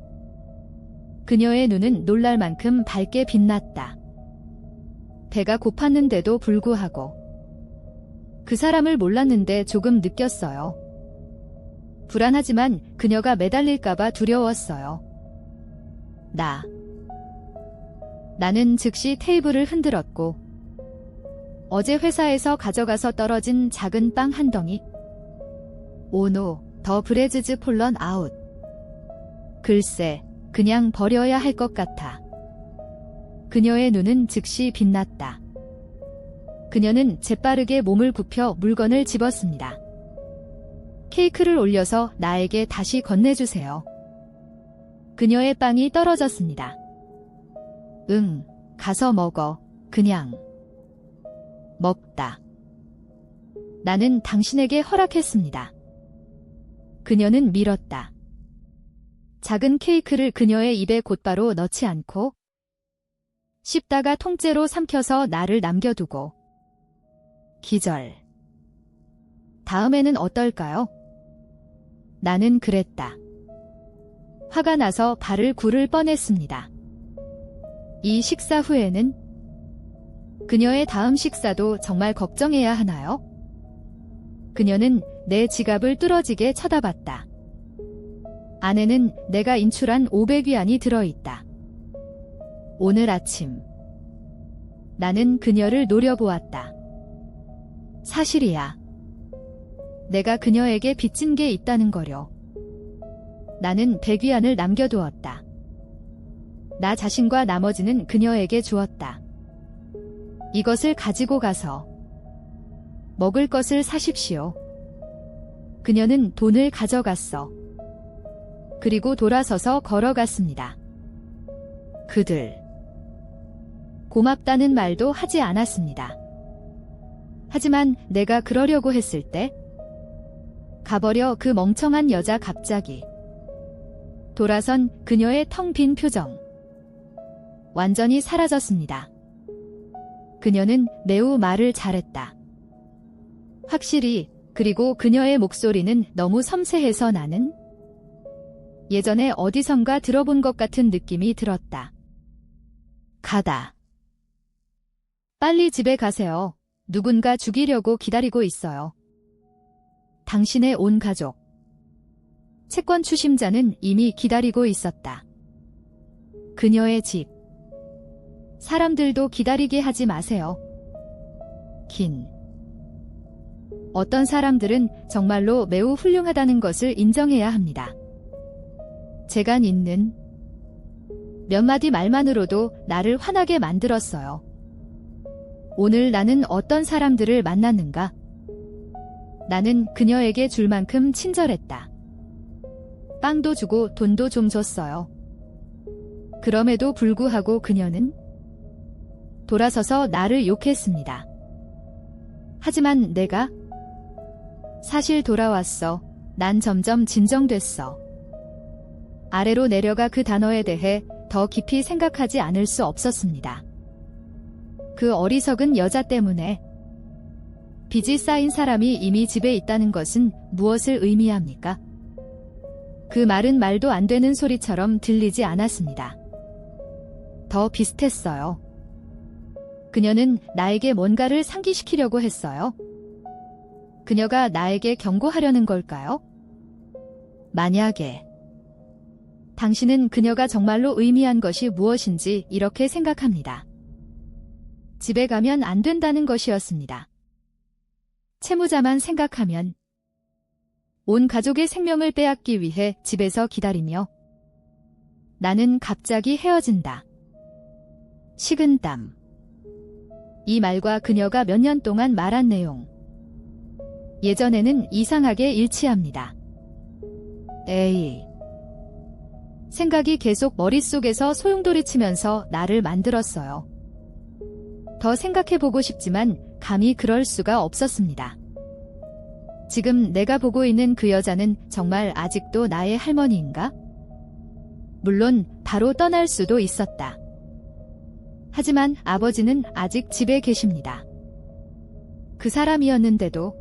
그녀의 눈은 놀랄 만큼 밝게 빛났다. 배가 고팠는데도 불구하고 그 사람을 몰랐는데 조금 느꼈어요. 불안하지만 그녀가 매달릴까봐 두려웠어요. 나는 즉시 테이블을 흔들었고 어제 회사에서 가져가서 떨어진 작은 빵 한 덩이. 오노, 더 브레즈즈 폴런 아웃. 글쎄, 그냥 버려야 할 것 같아. 그녀의 눈은 즉시 빛났다. 그녀는 재빠르게 몸을 굽혀 물건을 집었습니다. 케이크를 올려서 나에게 다시 건네주세요. 그녀의 빵이 떨어졌습니다. 응, 가서 먹어. 그냥. 먹다. 나는 당신에게 허락했습니다. 그녀는 밀었다. 작은 케이크를 그녀의 입에 곧바로 넣지 않고 씹다가 통째로 삼켜서 나를 남겨두고 기절. 다음에는 어떨까요? 나는 그랬다. 화가 나서 발을 굴을 뻔했습니다. 이 식사 후에는 그녀의 다음 식사도 정말 걱정해야 하나요? 그녀는 내 지갑을 뚫어지게 쳐다봤다. 안에는 내가 인출한 500위안이 들어있다. 오늘 아침 나는 그녀를 노려보았다. 사실이야. 내가 그녀에게 빚진 게 있다는 거려. 나는 100위안을 남겨두었다. 나 자신과 나머지는 그녀에게 주었다. 이것을 가지고 가서 먹을 것을 사십시오. 그녀는 돈을 가져갔어. 그리고 돌아서서 걸어갔습니다. 그들 고맙다는 말도 하지 않았습니다. 하지만 내가 그러려고 했을 때 가버려 그 멍청한 여자 갑자기 돌아선 그녀의 텅 빈 표정 완전히 사라졌습니다. 그녀는 매우 말을 잘했다. 확실히. 그리고 그녀의 목소리는 너무 섬세해서 나는 예전에 어디선가 들어본 것 같은 느낌이 들었다. 가다. 빨리 집에 가세요. 누군가 죽이려고 기다리고 있어요. 당신의 온 가족. 채권 추심자는 이미 기다리고 있었다. 그녀의 집. 사람들도 기다리게 하지 마세요. 어떤 사람들은 정말로 매우 훌륭하다는 것을 인정해야 합니다. 재간 있는 몇 마디 말만으로도 나를 화나게 만들었어요. 오늘 나는 어떤 사람들을 만났는가? 나는 그녀에게 줄 만큼 친절했다. 빵도 주고 돈도 좀 줬어요. 그럼에도 불구하고 그녀는 돌아서서 나를 욕했습니다. 하지만 내가 사실 돌아왔어. 난 점점 진정됐어. 아래로 내려가 그 단어에 대해 더 깊이 생각하지 않을 수 없었습니다. 그 어리석은 여자 때문에 빚이 쌓인 사람이 이미 집에 있다는 것은 무엇을 의미합니까? 그 말은 말도 안 되는 소리처럼 들리지 않았습니다. 더 비슷했어요. 그녀는 나에게 뭔가를 상기시키려고 했어요. 그녀가 나에게 경고하려는 걸까요? 만약에 당신은 그녀가 정말로 의미한 것이 무엇인지 이렇게 생각합니다. 집에 가면 안 된다는 것이었습니다. 채무자만 생각하면 온 가족의 생명을 빼앗기 위해 집에서 기다리며 나는 갑자기 헤어진다. 식은땀. 이 말과 그녀가 몇 년 동안 말한 내용. 예전에는 이상하게 일치합니다. 생각이 계속 머릿속에서 소용돌이치면서 나를 만들었어요. 더 생각해보고 싶지만 감히 그럴 수가 없었습니다. 지금 내가 보고 있는 그 여자는 정말 아직도 나의 할머니인가? 물론 바로 떠날 수도 있었다. 하지만 아버지는 아직 집에 계십니다. 그 사람이었는데도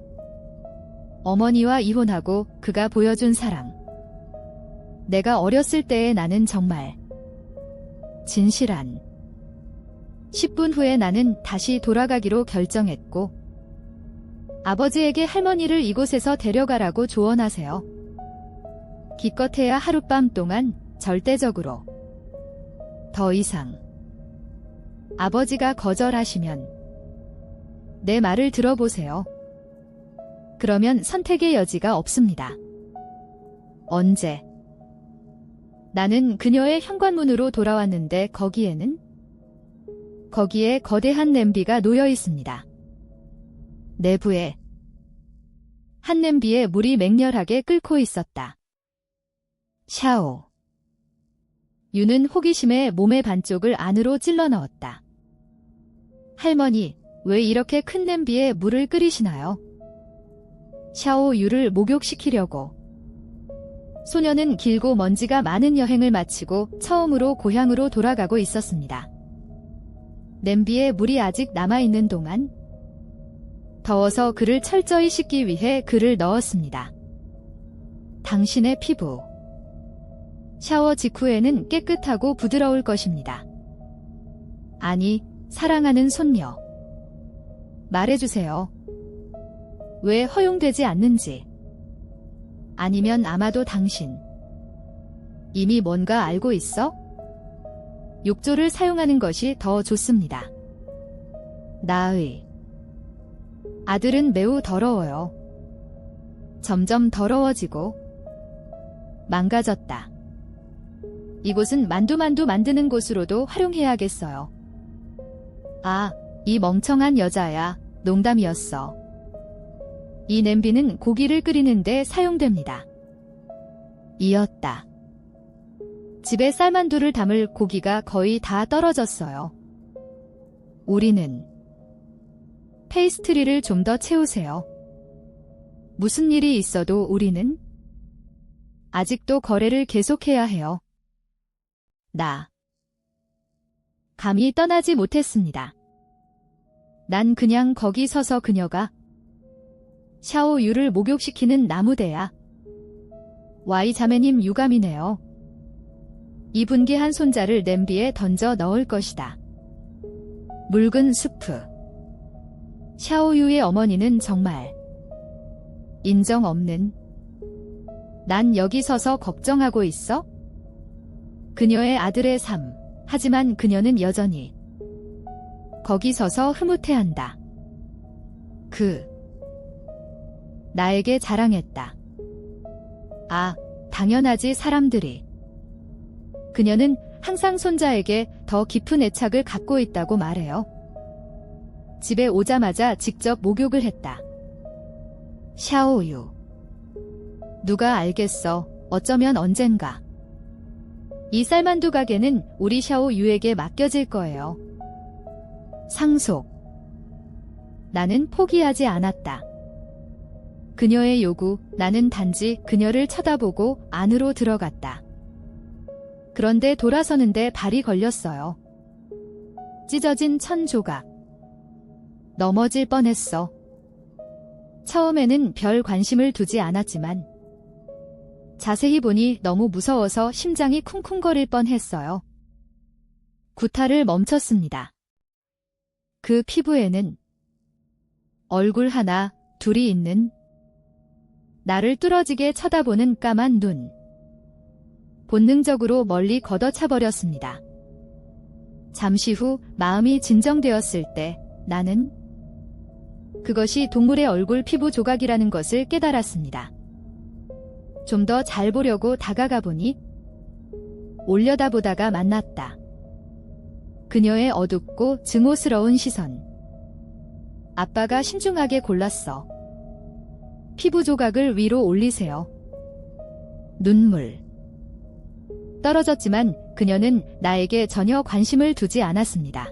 어머니와 이혼하고 그가 보여준 사랑. 내가 어렸을 때의 나는 정말 진실한. 10분 후에 나는 다시 돌아가기로 결정했고 아버지에게 할머니를 이곳에서 데려가라고 조언하세요. 기껏해야 하룻밤 동안 절대적으로. 더 이상. 아버지가 거절하시면 내 말을 들어보세요. 그러면 선택의 여지가 없습니다. 언제? 나는 그녀의 현관문으로 돌아왔는데 거기에 거대한 냄비가 놓여 있습니다. 내부에 한 냄비에 물이 맹렬하게 끓고 있었다. 샤오. 유는 호기심에 몸의 반쪽을 안으로 찔러 넣었다. 할머니, 왜 이렇게 큰 냄비에 물을 끓이시나요? 샤오 유를 목욕시키려고. 소녀는 길고 먼지가 많은 여행을 마치고 처음으로 고향으로 돌아가고 있었습니다. 냄비에 물이 아직 남아있는 동안 더워서 그를 철저히 씻기 위해 그를 넣었습니다. 당신의 피부. 샤워 직후에는 깨끗하고 부드러울 것입니다. 아니, 사랑하는 손녀. 말해주세요. 왜 허용되지 않는지. 아니면 아마도 당신 이미 뭔가 알고 있어? 욕조를 사용하는 것이 더 좋습니다. 나의 아들은 매우 더러워요. 점점 더러워지고 망가졌다. 이곳은 만두 만드는 곳으로도 활용해야겠어요. 아, 이 멍청한 여자야. 농담이었어. 이 냄비는 고기를 끓이는데 사용됩니다. 이었다. 집에 쌀만두를 담을 고기가 거의 다 떨어졌어요. 우리는 페이스트리를 좀 더 채우세요. 무슨 일이 있어도 우리는 아직도 거래를 계속해야 해요. 나 감히 떠나지 못했습니다. 난 그냥 거기 서서 그녀가 샤오 유를 목욕시키는 나무대야. 와이 자매님 유감이네요. 이 분개한 손자를 냄비에 던져 넣을 것이다. 묽은 수프. 샤오 유의 어머니는 정말 인정 없는. 난 여기 서서 걱정하고 있어? 그녀의 아들의 삶. 하지만 그녀는 여전히 거기 서서 흐뭇해한다. 나에게 자랑했다. 아, 당연하지 사람들이. 그녀는 항상 손자에게 더 깊은 애착을 갖고 있다고 말해요. 집에 오자마자 직접 목욕을 했다. 샤오유. 누가 알겠어. 어쩌면 언젠가. 이 쌀만두 가게는 우리 샤오유에게 맡겨질 거예요. 상속. 나는 포기하지 않았다. 그녀의 요구, 나는 단지 그녀를 쳐다보고 안으로 들어갔다. 그런데 돌아서는데 발이 걸렸어요. 찢어진 천 조각. 넘어질 뻔했어. 처음에는 별 관심을 두지 않았지만 자세히 보니 너무 무서워서 심장이 쿵쿵거릴 뻔했어요. 구타를 멈췄습니다. 그 피부에는 얼굴 하나, 둘이 있는 나를 뚫어지게 쳐다보는 까만 눈. 본능적으로 멀리 걷어차버렸습니다. 잠시 후 마음이 진정되었을 때 나는 그것이 동물의 얼굴 피부 조각이라는 것을 깨달았습니다. 좀 더 잘 보려고 다가가 보니 올려다보다가 만났다. 그녀의 어둡고 증오스러운 시선. 아빠가 신중하게 골랐어. 피부 조각을 위로 올리세요. 눈물. 떨어졌지만 그녀는 나에게 전혀 관심을 두지 않았습니다.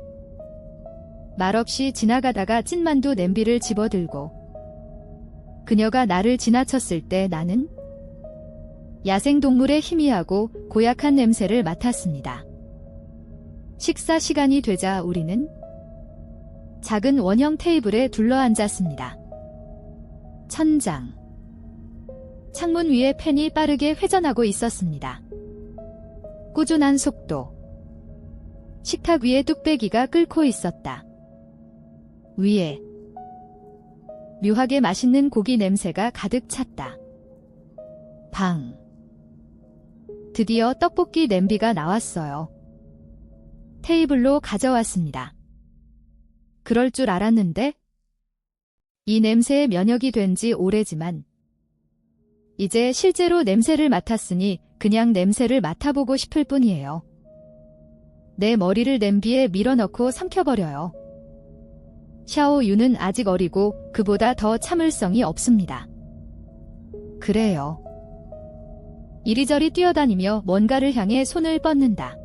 말없이 지나가다가 찐만두 냄비를 집어들고 그녀가 나를 지나쳤을 때 나는 야생동물의 희미하고 고약한 냄새를 맡았습니다. 식사 시간이 되자 우리는 작은 원형 테이블에 둘러앉았습니다. 천장. 창문 위에 펜이 빠르게 회전하고 있었습니다. 꾸준한 속도. 식탁 위에 뚝배기가 끓고 있었다. 위에 묘하게 맛있는 고기 냄새가 가득 찼다. 방. 드디어 떡볶이 냄비가 나왔어요. 테이블로 가져왔습니다. 그럴 줄 알았는데? 이 냄새에 면역이 된 지 오래지만 이제 실제로 냄새를 맡았으니 그냥 냄새를 맡아보고 싶을 뿐이에요. 내 머리를 냄비에 밀어넣고 삼켜버려요. 샤오유는 아직 어리고 그보다 더 참을성이 없습니다. 그래요. 이리저리 뛰어다니며 뭔가를 향해 손을 뻗는다.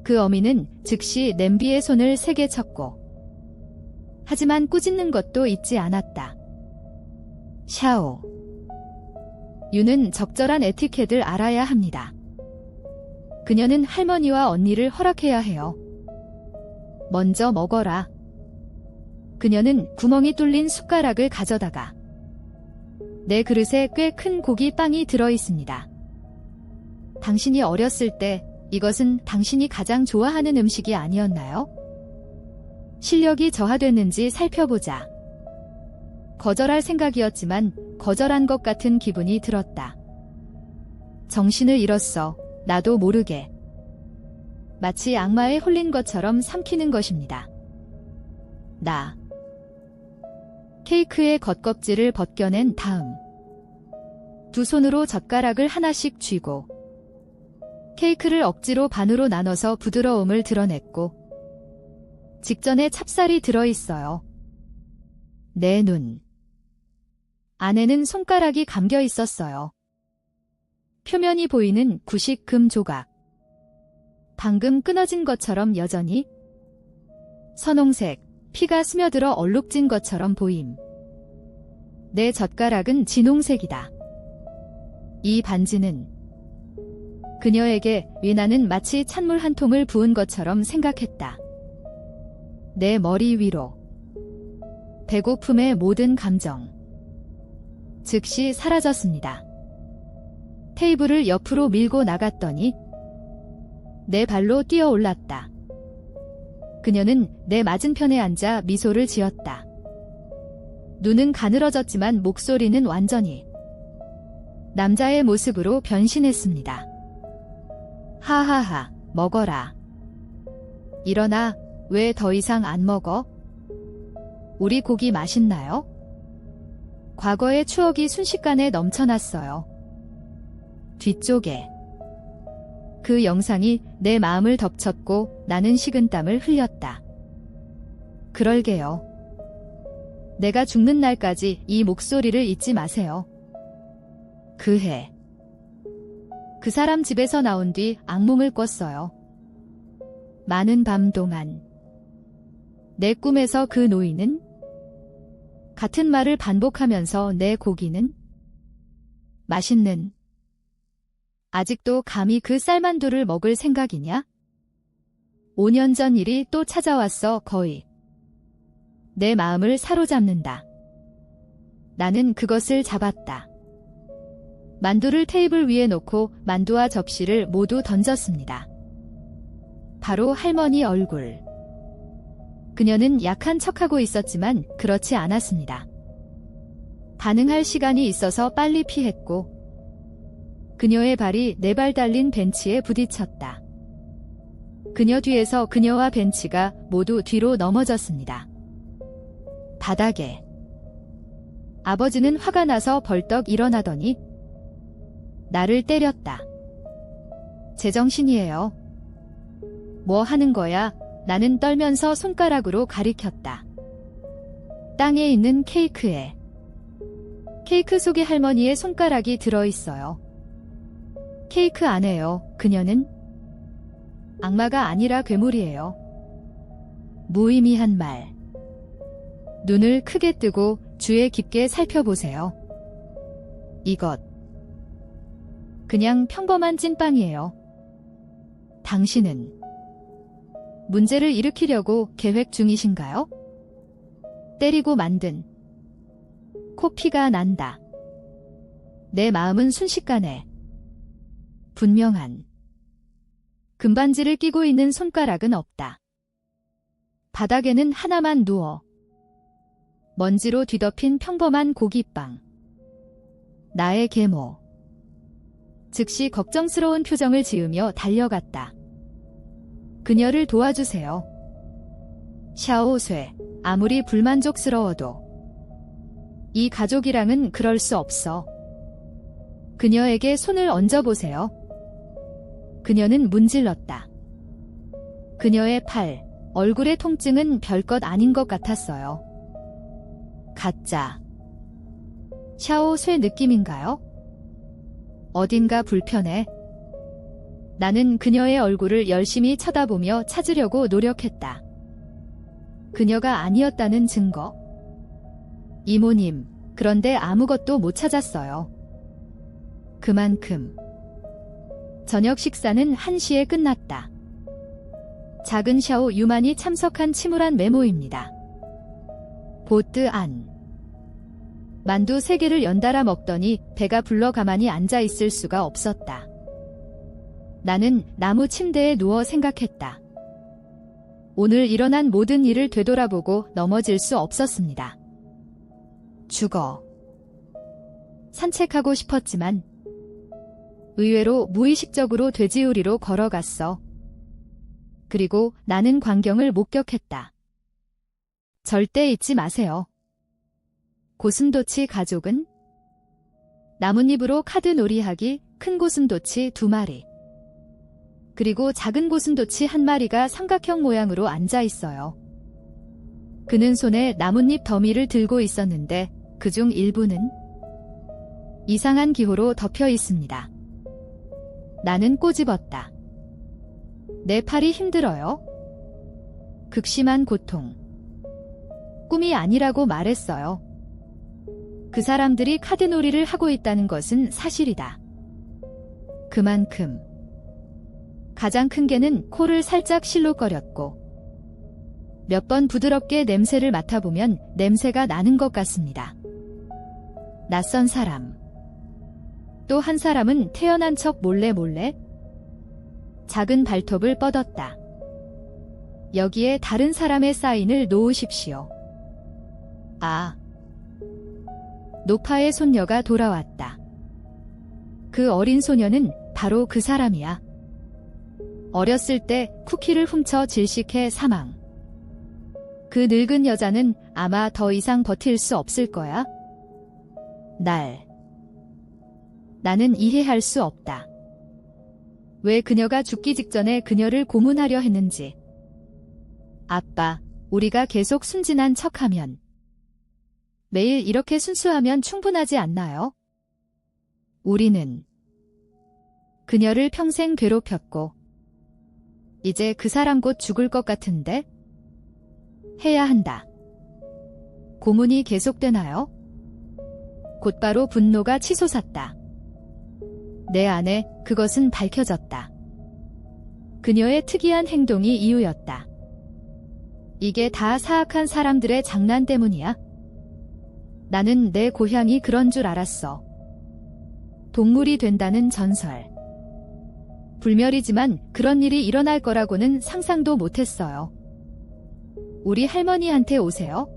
그 어미는 즉시 냄비에 손을 3개 쳤고 하지만 꾸짖는 것도 잊지 않았다. 샤오. 유는 적절한 에티켓을 알아야 합니다. 그녀는 할머니와 언니를 허락해야 해요. 먼저 먹어라. 그녀는 구멍이 뚫린 숟가락을 가져다가 내 그릇에 꽤 큰 고기 빵이 들어있습니다. 당신이 어렸을 때 이것은 당신이 가장 좋아하는 음식이 아니었나요? 실력이 저하됐는지 살펴보자. 거절할 생각이었지만 거절한 것 같은 기분이 들었다. 정신을 잃었어. 나도 모르게. 마치 악마에 홀린 것처럼 삼키는 것입니다. 나. 케이크의 겉껍질을 벗겨낸 다음 두 손으로 젓가락을 하나씩 쥐고 케이크를 억지로 반으로 나눠서 부드러움을 드러냈고 직전에 찹쌀이 들어있어요. 내 눈. 안에는 손가락이 감겨 있었어요. 표면이 보이는 구식 금 조각. 방금 끊어진 것처럼 여전히 선홍색, 피가 스며들어 얼룩진 것처럼 보임. 내 젓가락은 진홍색이다. 이 반지는 그녀에게 위나는 마치 찬물 한 통을 부은 것처럼 생각했다. 내 머리 위로 배고픔의 모든 감정 즉시 사라졌습니다. 테이블을 옆으로 밀고 나갔더니 내 발로 뛰어 올랐다. 그녀는 내 맞은편에 앉아 미소를 지었다. 눈은 가늘어졌지만 목소리는 완전히 남자의 모습으로 변신했습니다. 하하하, 먹어라. 일어나, 왜 더 이상 안 먹어? 우리 고기 맛있나요? 과거의 추억이 순식간에 넘쳐났어요. 뒤쪽에 그 영상이 내 마음을 덮쳤고 나는 식은땀을 흘렸다. 그럴게요. 내가 죽는 날까지 이 목소리를 잊지 마세요. 그 해. 그 사람 집에서 나온 뒤 악몽을 꿨어요. 많은 밤 동안 내 꿈에서 그 노인은 같은 말을 반복하면서 내 고기는 맛있는 아직도 감히 그 쌀만두를 먹을 생각이냐? 5년 전 일이 또 찾아왔어. 거의 내 마음을 사로잡는다. 나는 그것을 잡았다. 만두를 테이블 위에 놓고 만두와 접시를 모두 던졌습니다. 바로 할머니 얼굴. 그녀는 약한 척하고 있었지만 그렇지 않았습니다. 반응할 시간이 있어서 빨리 피했고 그녀의 발이 네 발 달린 벤치에 부딪혔다. 그녀 뒤에서 그녀와 벤치가 모두 뒤로 넘어졌습니다. 바닥에. 아버지는 화가 나서 벌떡 일어나더니 나를 때렸다. 제정신이에요. 뭐 하는 거야? 나는 떨면서 손가락으로 가리켰다. 땅에 있는 케이크에. 케이크 속에 할머니의 손가락이 들어있어요. 케이크 안에요. 그녀는 악마가 아니라 괴물이에요. 무의미한 말. 눈을 크게 뜨고 주에 깊게 살펴보세요. 이것. 그냥 평범한 찐빵이에요. 당신은 문제를 일으키려고 계획 중이신가요? 때리고 만든. 코피가 난다. 내 마음은 순식간에 분명한 금반지를 끼고 있는 손가락은 없다. 바닥에는 하나만 누워 먼지로 뒤덮인 평범한 고기빵. 나의 계모. 즉시 걱정스러운 표정을 지으며 달려갔다. 그녀를 도와주세요. 샤오쇠, 아무리 불만족스러워도 이 가족이랑은 그럴 수 없어. 그녀에게 손을 얹어보세요. 그녀는 문질렀다. 그녀의 팔, 얼굴의 통증은 별것 아닌 것 같았어요. 가짜. 샤오쇠 느낌인가요? 어딘가 불편해. 나는 그녀의 얼굴을 열심히 쳐다보며 찾으려고 노력했다. 그녀가 아니었다는 증거. 이모님, 그런데 아무것도 못 찾았어요. 그만큼. 저녁 식사는 1시에 끝났다. 작은 샤오 유만이 참석한 침울한 메모입니다. 보트 안. 만두 3개를 연달아 먹더니 배가 불러 가만히 앉아 있을 수가 없었다. 나는 나무 침대에 누워 생각했다. 오늘 일어난 모든 일을 되돌아보고 넘어질 수 없었습니다. 죽어. 산책하고 싶었지만 의외로 무의식적으로 돼지우리로 걸어갔어. 그리고 나는 광경을 목격했다. 절대 잊지 마세요. 고슴도치 가족은 나뭇잎으로 카드 놀이하기, 큰 고슴도치 2마리. 그리고 작은 고슴도치 1마리가 삼각형 모양으로 앉아 있어요. 그는 손에 나뭇잎 더미를 들고 있었는데 그중 일부는 이상한 기호로 덮여 있습니다. 나는 꼬집었다. 내 팔이 힘들어요. 극심한 고통. 꿈이 아니라고 말했어요. 그 사람들이 카드놀이를 하고 있다는 것은 사실이다. 그만큼. 가장 큰 개는 코를 살짝 실룩거렸고 몇 번 부드럽게 냄새를 맡아보면 냄새가 나는 것 같습니다. 낯선 사람. 또 한 사람은 태어난 척 몰래 작은 발톱을 뻗었다. 여기에 다른 사람의 사인을 놓으십시오. 아. 노파의 손녀가 돌아왔다. 그 어린 소녀는 바로 그 사람이야. 어렸을 때 쿠키를 훔쳐 질식해 사망. 그 늙은 여자는 아마 더 이상 버틸 수 없을 거야. 나는 이해할 수 없다. 왜 그녀가 죽기 직전에 그녀를 고문하려 했는지. 아빠, 우리가 계속 순진한 척하면 매일 이렇게 순수하면 충분하지 않나요? 우리는 그녀를 평생 괴롭혔고 이제 그 사람 곧 죽을 것 같은데? 해야 한다. 고문이 계속되나요? 곧바로 분노가 치솟았다. 내 안에 그것은 밝혀졌다. 그녀의 특이한 행동이 이유였다. 이게 다 사악한 사람들의 장난 때문이야? 나는 내 고향이 그런 줄 알았어. 동물이 된다는 전설. 불멸이지만 그런 일이 일어날 거라고는 상상도 못했어요. 우리 할머니한테 오세요?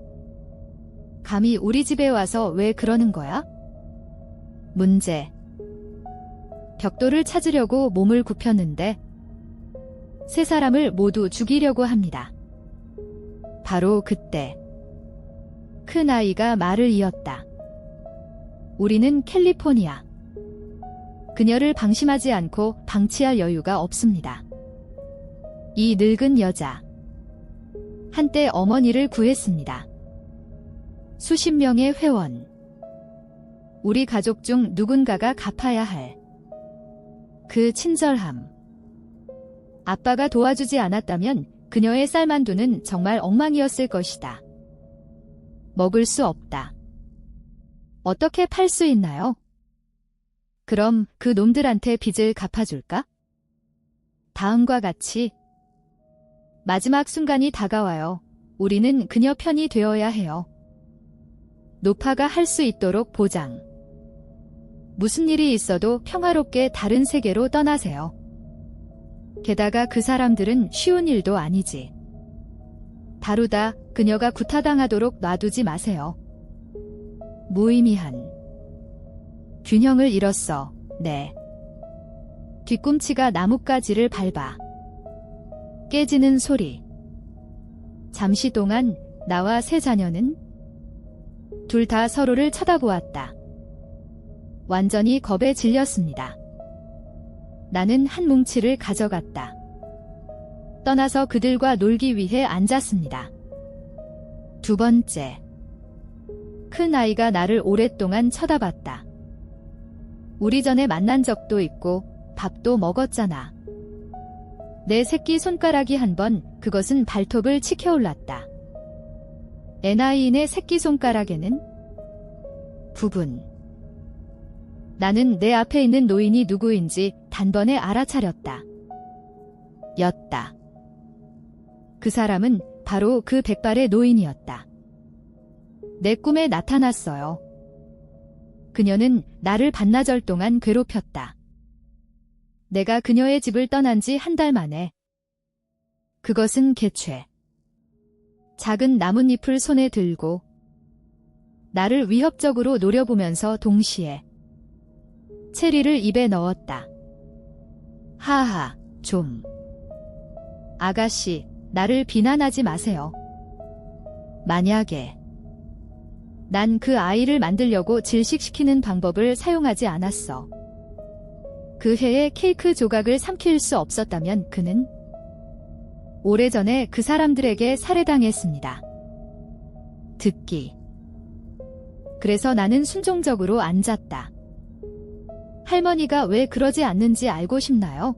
감히 우리 집에 와서 왜 그러는 거야? 문제. 벽돌을 찾으려고 몸을 굽혔는데 3사람을 모두 죽이려고 합니다. 바로 그때 큰 아이가 말을 이었다. 우리는 캘리포니아. 그녀를 방심하지 않고 방치할 여유가 없습니다. 이 늙은 여자. 한때 어머니를 구했습니다. 수십 명의 회원. 우리 가족 중 누군가가 갚아야 할 그 친절함. 아빠가 도와주지 않았다면 그녀의 쌀만두는 정말 엉망이었을 것이다. 먹을 수 없다. 어떻게 팔 수 있나요? 그럼 그 놈들한테 빚을 갚아줄까? 다음과 같이. 마지막 순간이 다가와요. 우리는 그녀 편이 되어야 해요. 노파가 할 수 있도록 보장. 무슨 일이 있어도 평화롭게 다른 세계로 떠나세요. 게다가 그 사람들은 쉬운 일도 아니지. 다루다 그녀가 구타당하도록 놔두지 마세요. 무의미한. 균형을 잃었어. 네. 뒤꿈치가 나뭇가지를 밟아 깨지는 소리. 잠시 동안 나와 세 자녀는 둘 다 서로를 쳐다보았다. 완전히 겁에 질렸습니다. 나는 한 뭉치를 가져갔다. 떠나서 그들과 놀기 위해 앉았습니다. 두 번째. 큰 아이가 나를 오랫동안 쳐다봤다. 우리 전에 만난 적도 있고 밥도 먹었잖아. 내 새끼 손가락이 한 번 그것은 발톱을 치켜올랐다. 애나이인의 새끼손가락에는 부분. 나는 내 앞에 있는 노인이 누구인지 단번에 알아차렸다. 였다. 그 사람은 바로 그 백발의 노인이었다. 내 꿈에 나타났어요. 그녀는 나를 반나절 동안 괴롭혔다. 내가 그녀의 집을 떠난 지 한 달 만에. 그것은 개최. 작은 나뭇잎을 손에 들고 나를 위협적으로 노려보면서 동시에 체리를 입에 넣었다. 하하, 좀. 아가씨, 나를 비난하지 마세요. 만약에 난 그 아이를 만들려고 질식시키는 방법을 사용하지 않았어. 그 해에 케이크 조각을 삼킬 수 없었다면 그는 오래전에 그 사람들에게 살해당했습니다. 듣기. 그래서 나는 순종적으로 앉았다. 할머니가 왜 그러지 않는지 알고 싶나요?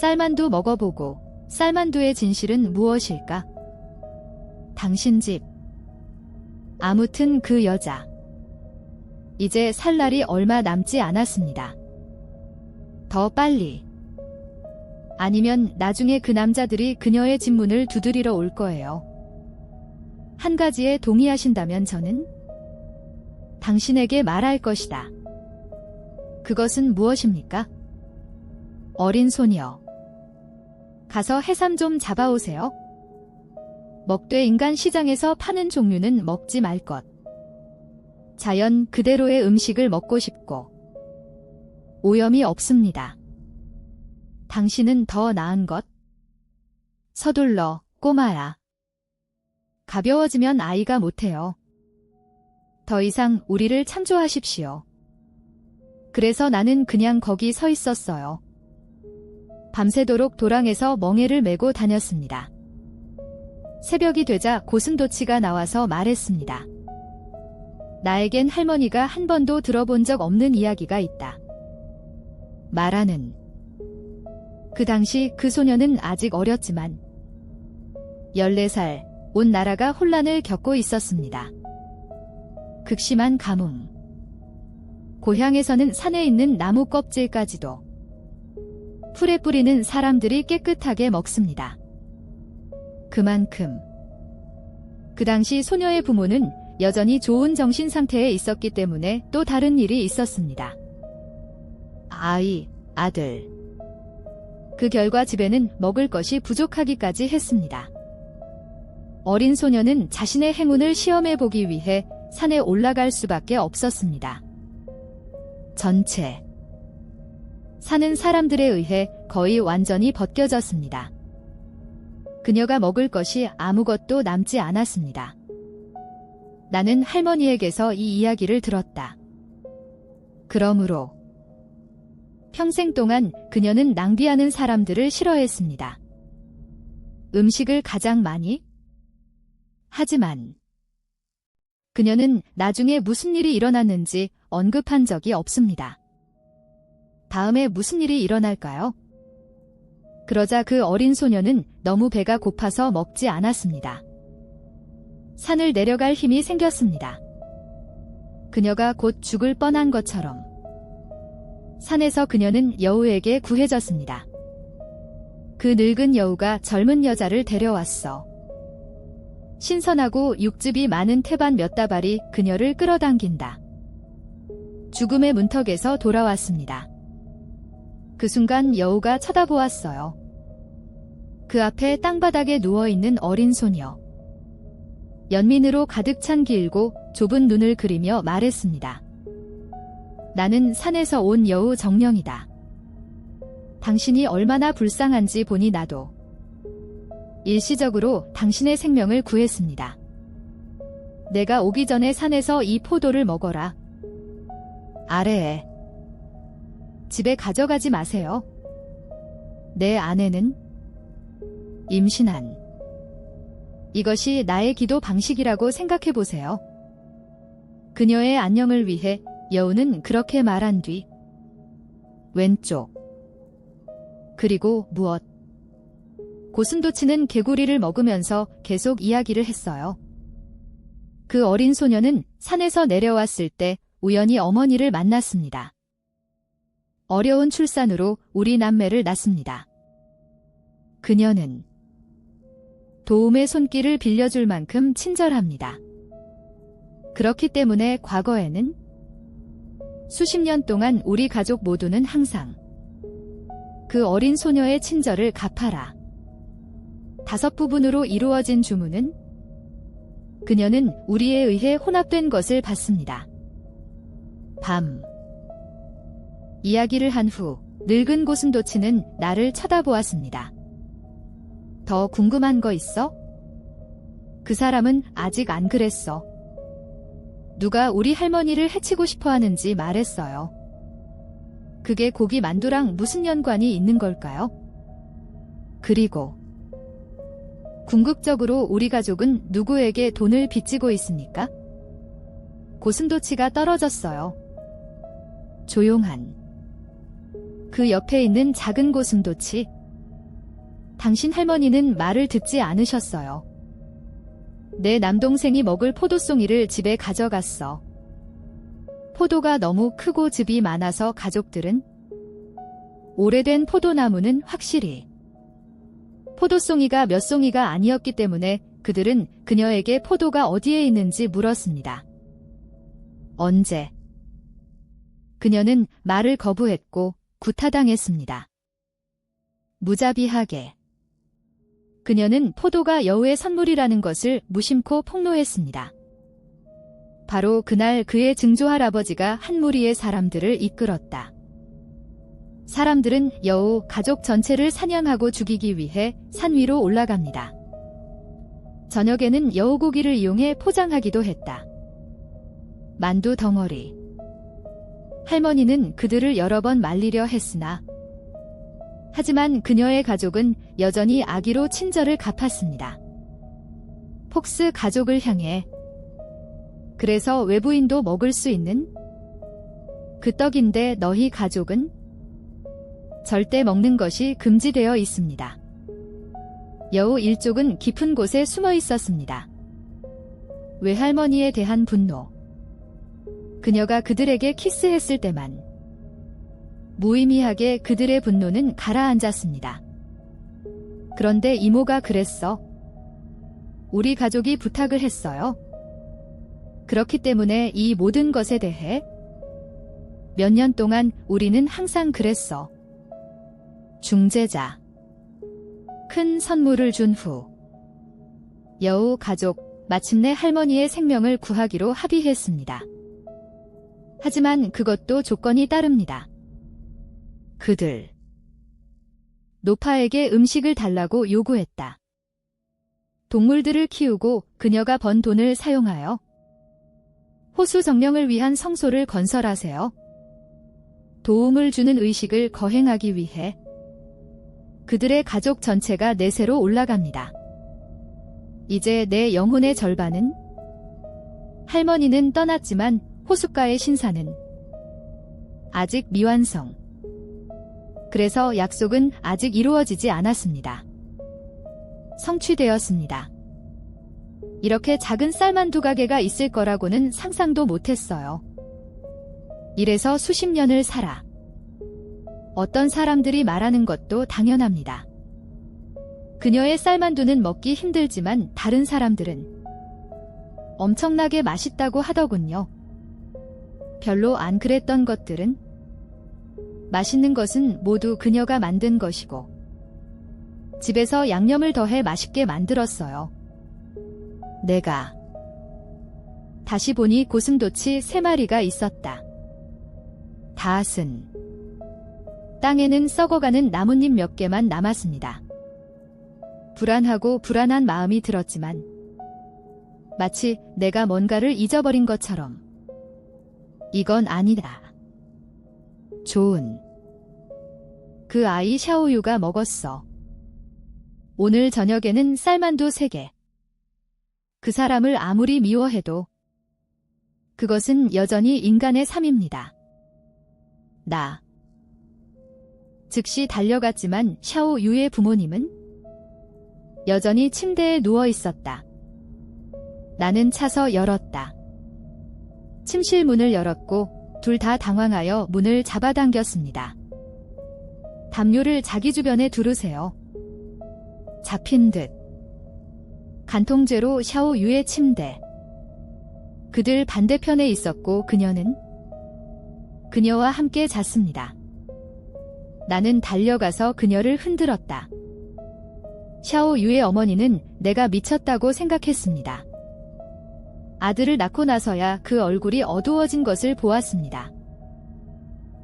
쌀만두 먹어보고 쌀만두의 진실은 무엇일까? 당신 집. 아무튼 그 여자. 이제 살 날이 얼마 남지 않았습니다. 더 빨리. 아니면 나중에 그 남자들이 그녀의 집 문을 두드리러 올 거예요. 한 가지에 동의하신다면 저는 당신에게 말할 것이다. 그것은 무엇입니까? 어린 소녀. 가서 해삼 좀 잡아오세요. 먹되 인간 시장에서 파는 종류는 먹지 말 것. 자연 그대로의 음식을 먹고 싶고 오염이 없습니다. 당신은 더 나은 것? 서둘러, 꼬마야. 가벼워지면 아이가 못해요. 더 이상 우리를 참조하십시오. 그래서 나는 그냥 거기 서 있었어요. 밤새도록 도랑에서 멍에를 메고 다녔습니다. 새벽이 되자 고슴도치가 나와서 말했습니다. 나에겐 할머니가 한 번도 들어본 적 없는 이야기가 있다. 말하는. 그 당시 그 소녀는 아직 어렸지만 14살, 온 나라가 혼란을 겪고 있었습니다. 극심한 가뭄. 고향에서는 산에 있는 나무 껍질까지도 풀에 뿌리는 사람들이 깨끗하게 먹습니다. 그만큼 그 당시 소녀의 부모는 여전히 좋은 정신 상태에 있었기 때문에 또 다른 일이 있었습니다. 아들. 그 결과 집에는 먹을 것이 부족하기까지 했습니다. 어린 소녀는 자신의 행운을 시험해 보기 위해 산에 올라갈 수밖에 없었습니다. 전체. 산은 사람들에 의해 거의 완전히 벗겨졌습니다. 그녀가 먹을 것이 아무것도 남지 않았습니다. 나는 할머니에게서 이 이야기를 들었다. 그러므로 평생 동안 그녀는 낭비하는 사람들을 싫어했습니다. 음식을 가장 많이? 하지만 그녀는 나중에 무슨 일이 일어났는지 언급한 적이 없습니다. 다음에 무슨 일이 일어날까요? 그러자 그 어린 소녀는 너무 배가 고파서 먹지 않았습니다. 산을 내려갈 힘이 생겼습니다. 그녀가 곧 죽을 뻔한 것처럼 산에서 그녀는 여우에게 구해졌습니다. 그 늙은 여우가 젊은 여자를 데려왔어. 신선하고 육즙이 많은 태반 몇 다발이 그녀를 끌어당긴다. 죽음의 문턱에서 돌아왔습니다. 그 순간 여우가 쳐다보았어요. 그 앞에 땅바닥에 누워있는 어린 소녀. 연민으로 가득 찬 길고 좁은 눈을 그리며 말했습니다. 나는 산에서 온 여우 정령이다. 당신이 얼마나 불쌍한지 보니 나도 일시적으로 당신의 생명을 구했습니다. 내가 오기 전에 산에서 이 포도를 먹어라. 아래에. 집에 가져가지 마세요. 내 아내는 임신한. 이것이 나의 기도 방식이라고 생각해 보세요. 그녀의 안녕을 위해 여우는 그렇게 말한 뒤 왼쪽. 그리고 무엇? 고슴도치는 개구리를 먹으면서 계속 이야기를 했어요. 그 어린 소녀는 산에서 내려왔을 때 우연히 어머니를 만났습니다. 어려운 출산으로 우리 남매를 낳습니다. 그녀는 도움의 손길을 빌려줄 만큼 친절합니다. 그렇기 때문에 과거에는 수십 년 동안 우리 가족 모두는 항상 그 어린 소녀의 친절을 갚아라. 5부분으로 이루어진 주문은 그녀는 우리에 의해 혼합된 것을 받습니다. 밤. 이야기를 한 후 늙은 고슴도치는 나를 쳐다보았습니다. 더 궁금한 거 있어? 그 사람은 아직 안 그랬어. 누가 우리 할머니를 해치고 싶어 하는지 말했어요. 그게 고기 만두랑 무슨 연관이 있는 걸까요? 그리고 궁극적으로 우리 가족은 누구에게 돈을 빚지고 있습니까? 고슴도치가 떨어졌어요. 조용한. 그 옆에 있는 작은 고슴도치. 당신 할머니는 말을 듣지 않으셨어요. 내 남동생이 먹을 포도송이를 집에 가져갔어. 포도가 너무 크고 즙이 많아서 가족들은 오래된 포도나무는 확실히 포도송이가 몇 송이가 아니었기 때문에 그들은 그녀에게 포도가 어디에 있는지 물었습니다. 언제? 그녀는 말을 거부했고 구타당했습니다. 무자비하게. 그녀는 포도가 여우의 선물이라는 것을 무심코 폭로했습니다. 바로 그날 그의 증조할아버지가 한 무리의 사람들을 이끌었다. 사람들은 여우 가족 전체를 사냥하고 죽이기 위해 산 위로 올라갑니다. 저녁에는 여우 고기를 이용해 포장하기도 했다. 만두 덩어리. 할머니는 그들을 여러 번 말리려 했으나 하지만 그녀의 가족은 여전히 아기로 친절을 갚았습니다. 폭스 가족을 향해. 그래서 외부인도 먹을 수 있는 그 떡인데 너희 가족은 절대 먹는 것이 금지되어 있습니다. 여우 일족은 깊은 곳에 숨어 있었습니다. 외할머니에 대한 분노. 그녀가 그들에게 키스했을 때만 무의미하게 그들의 분노는 가라앉았습니다. 그런데 이모가 그랬어. 우리 가족이 부탁을 했어요. 그렇기 때문에 이 모든 것에 대해 몇 년 동안 우리는 항상 그랬어. 중재자. 큰 선물을 준 후 여우 가족 마침내 할머니의 생명을 구하기로 합의했습니다. 하지만 그것도 조건이 따릅니다. 그들. 노파에게 음식을 달라고 요구했다. 동물들을 키우고 그녀가 번 돈을 사용하여 호수 정령을 위한 성소를 건설하세요. 도움을 주는 의식을 거행하기 위해 그들의 가족 전체가 내세로 올라갑니다. 이제 내 영혼의 절반은 할머니는 떠났지만 호숫가의 신사는 아직 미완성. 그래서 약속은 아직 이루어지지 않았습니다. 성취되었습니다. 이렇게 작은 쌀만두 가게가 있을 거라고는 상상도 못했어요. 이래서 수십 년을 살아. 어떤 사람들이 말하는 것도 당연합니다. 그녀의 쌀만두는 먹기 힘들지만 다른 사람들은 엄청나게 맛있다고 하더군요. 별로 안 그랬던 것들은 맛있는 것은 모두 그녀가 만든 것이고 집에서 양념을 더해 맛있게 만들었어요. 내가 다시 보니 고슴도치 3마리가 있었다. 다앗은 땅에는 썩어가는 나뭇잎 몇 개만 남았습니다. 불안하고 불안한 마음이 들었지만 마치 내가 뭔가를 잊어버린 것처럼 이건 아니다. 좋은. 그 아이 샤오유가 먹었어. 오늘 저녁에는 쌀만두 3개. 그 사람을 아무리 미워해도 그것은 여전히 인간의 삶입니다. 나. 즉시 달려갔지만 샤오유의 부모님은 여전히 침대에 누워 있었다. 나는 차서 열었다. 침실 문을 열었고 둘 다 당황하여 문을 잡아당겼습니다. 담요를 자기 주변에 두르세요. 잡힌 듯. 간통죄로 샤오유의 침대. 그들 반대편에 있었고 그녀는 그녀와 함께 잤습니다. 나는 달려가서 그녀를 흔들었다. 샤오유의 어머니는 내가 미쳤다고 생각했습니다. 아들을 낳고 나서야 그 얼굴이 어두워진 것을 보았습니다.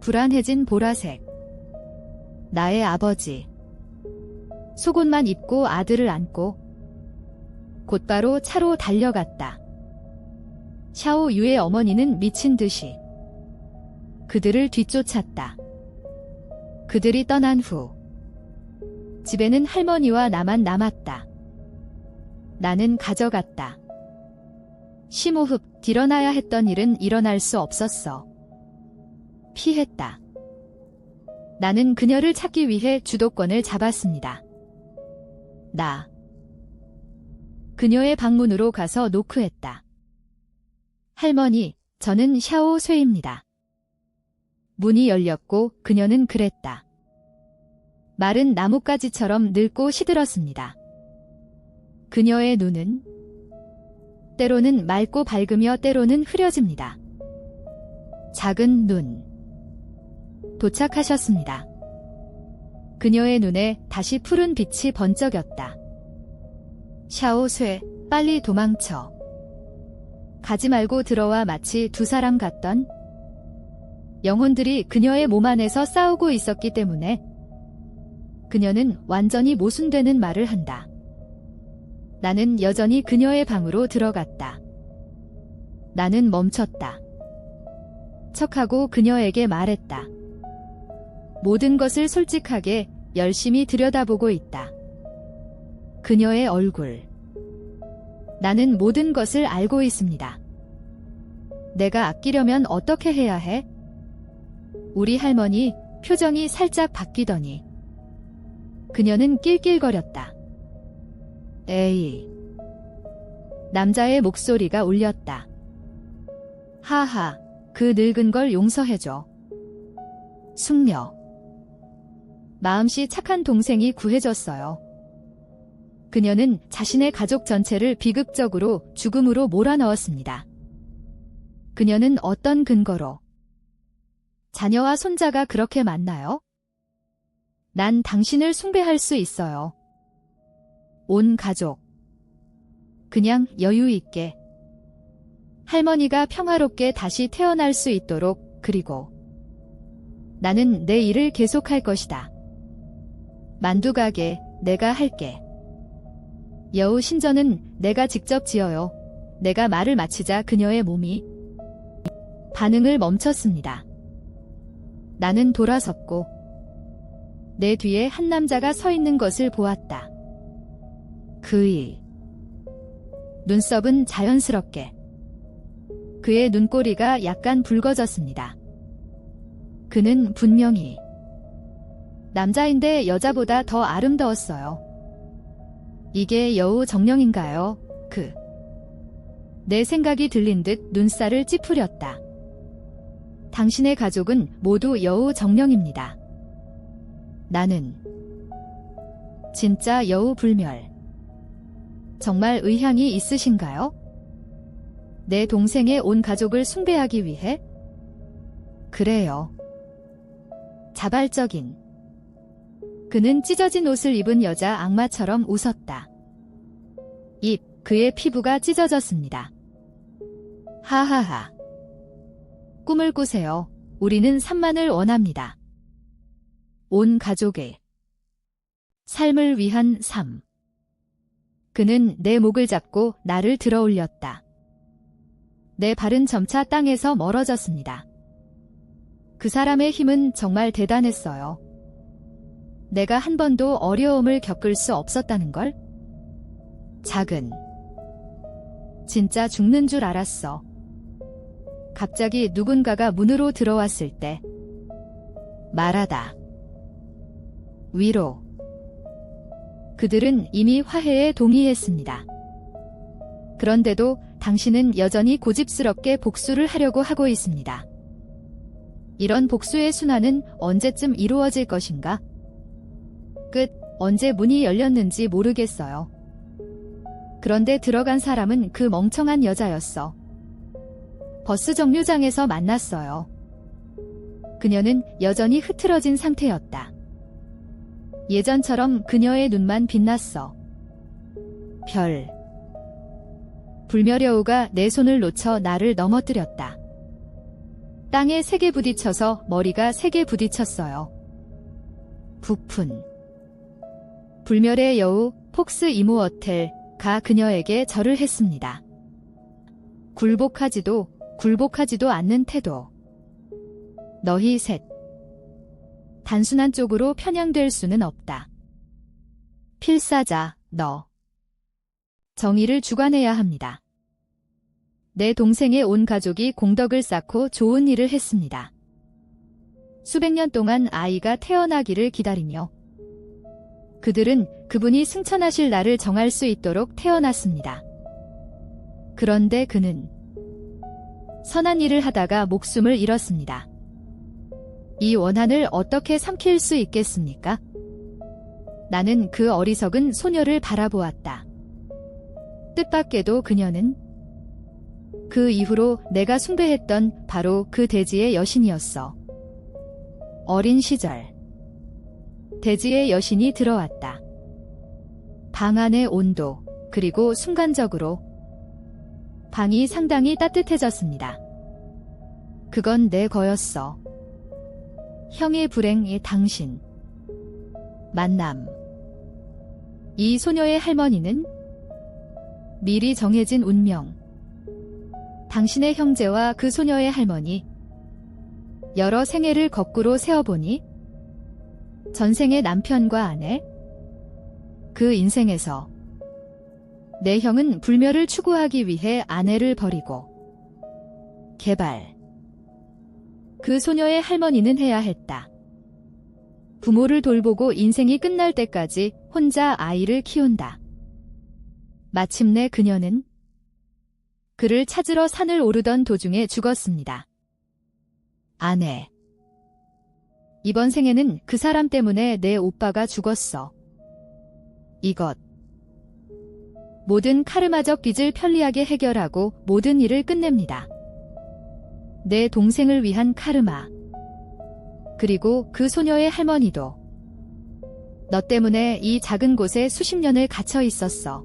불안해진 보라색. 나의 아버지. 속옷만 입고 아들을 안고 곧바로 차로 달려갔다. 샤오유의 어머니는 미친 듯이 그들을 뒤쫓았다. 그들이 떠난 후 집에는 할머니와 나만 남았다. 나는 가져갔다. 심호흡, 일어나야 했던 일은 일어날 수 없었어. 피했다. 나는 그녀를 찾기 위해 주도권을 잡았습니다. 나. 그녀의 방문으로 가서 노크했다. 할머니, 저는 샤오 쇠입니다. 문이 열렸고 그녀는 그랬다. 마른 나뭇가지처럼 늙고 시들었습니다. 그녀의 눈은 때로는 맑고 밝으며 때로는 흐려집니다. 작은 눈. 도착하셨습니다. 그녀의 눈에 다시 푸른 빛이 번쩍였다. 샤오쇠, 빨리 도망쳐. 가지 말고 들어와. 마치 두 사람 같던 영혼들이 그녀의 몸 안에서 싸우고 있었기 때문에 그녀는 완전히 모순되는 말을 한다. 나는 여전히 그녀의 방으로 들어갔다. 나는 멈췄다. 척하고 그녀에게 말했다. 모든 것을 솔직하게 열심히 들여다보고 있다. 그녀의 얼굴. 나는 모든 것을 알고 있습니다. 내가 아끼려면 어떻게 해야 해? 우리 할머니 표정이 살짝 바뀌더니 그녀는 낄낄거렸다. 에이. 남자의 목소리가 울렸다. 하하, 그 늙은 걸 용서해줘. 숙녀. 마음씨 착한 동생이 구해줬어요. 그녀는 자신의 가족 전체를 비극적으로 죽음으로 몰아넣었습니다. 그녀는 어떤 근거로? 자녀와 손자가 그렇게 많나요? 난 당신을 숭배할 수 있어요. 온 가족. 그냥 여유 있게. 할머니가 평화롭게 다시 태어날 수 있도록. 그리고 나는 내 일을 계속할 것이다. 만두 가게 내가 할게. 여우 신전은 내가 직접 지어요. 내가 말을 마치자 그녀의 몸이 반응을 멈췄습니다. 나는 돌아섰고 내 뒤에 한 남자가 서 있는 것을 보았다. 그의 눈썹은 자연스럽게 그의 눈꼬리가 약간 붉어졌습니다. 그는 분명히 남자인데 여자보다 더 아름다웠어요. 이게 여우 정령인가요? 내 생각이 들린 듯 눈살을 찌푸렸다. 당신의 가족은 모두 여우 정령입니다. 나는 진짜 여우 불멸. 정말 의향이 있으신가요? 내 동생의 온 가족을 숭배하기 위해? 그래요. 자발적인. 그는 찢어진 옷을 입은 여자 악마처럼 웃었다. 그의 피부가 찢어졌습니다. 하하하. 꿈을 꾸세요. 우리는 3만을 원합니다. 온 가족의 삶을 위한 삶. 그는 내 목을 잡고 나를 들어 올렸다. 내 발은 점차 땅에서 멀어졌습니다. 그 사람의 힘은 정말 대단했어요. 내가 한 번도 어려움을 겪을 수 없었다는 걸? 작은. 진짜 죽는 줄 알았어. 갑자기 누군가가 문으로 들어왔을 때 말하다. 위로. 그들은 이미 화해에 동의했습니다. 그런데도 당신은 여전히 고집스럽게 복수를 하려고 하고 있습니다. 이런 복수의 순환은 언제쯤 이루어질 것인가? 끝. 언제 문이 열렸는지 모르겠어요. 그런데 들어간 사람은 그 멍청한 여자였어. 버스 정류장에서 만났어요. 그녀는 여전히 흐트러진 상태였다. 예전처럼 그녀의 눈만 빛났어. 별. 불멸여우가 내 손을 놓쳐 나를 넘어뜨렸다. 땅에 세게 부딪혀서 머리가 세게 부딪혔어요. 부푼. 불멸의 여우 폭스 이무어텔가 그녀에게 절을 했습니다. 굴복하지도 않는 태도. 너희 셋. 단순한 쪽으로 편향될 수는 없다. 필사자, 너. 정의를 주관해야 합니다. 내 동생의 온 가족이 공덕을 쌓고 좋은 일을 했습니다. 수백 년 동안 아이가 태어나기를 기다리며 그들은 그분이 승천하실 날을 정할 수 있도록 태어났습니다. 그런데 그는 선한 일을 하다가 목숨을 잃었습니다. 이 원한을 어떻게 삼킬 수 있겠습니까? 나는 그 어리석은 소녀를 바라보았다. 뜻밖에도 그녀는 그 이후로 내가 숭배했던 바로 그 대지의 여신이었어. 어린 시절 대지의 여신이 들어왔다. 방 안의 온도, 그리고 순간적으로 방이 상당히 따뜻해졌습니다. 그건 내 거였어. 형의 불행의 당신. 만남. 이 소녀의 할머니는 미리 정해진 운명. 당신의 형제와 그 소녀의 할머니. 여러 생애를 거꾸로 세어보니 전생의 남편과 아내. 그 인생에서 내 형은 불멸을 추구하기 위해 아내를 버리고 개발. 그 소녀의 할머니는 해야 했다. 부모를 돌보고 인생이 끝날 때까지 혼자 아이를 키운다. 마침내 그녀는 그를 찾으러 산을 오르던 도중에 죽었습니다. 아내. 이번 생에는 그 사람 때문에 내 오빠가 죽었어. 이것. 모든 카르마적 빚을 편리하게 해결하고 모든 일을 끝냅니다. 내 동생을 위한 카르마. 그리고 그 소녀의 할머니도. 너 때문에 이 작은 곳에 수십 년을 갇혀 있었어.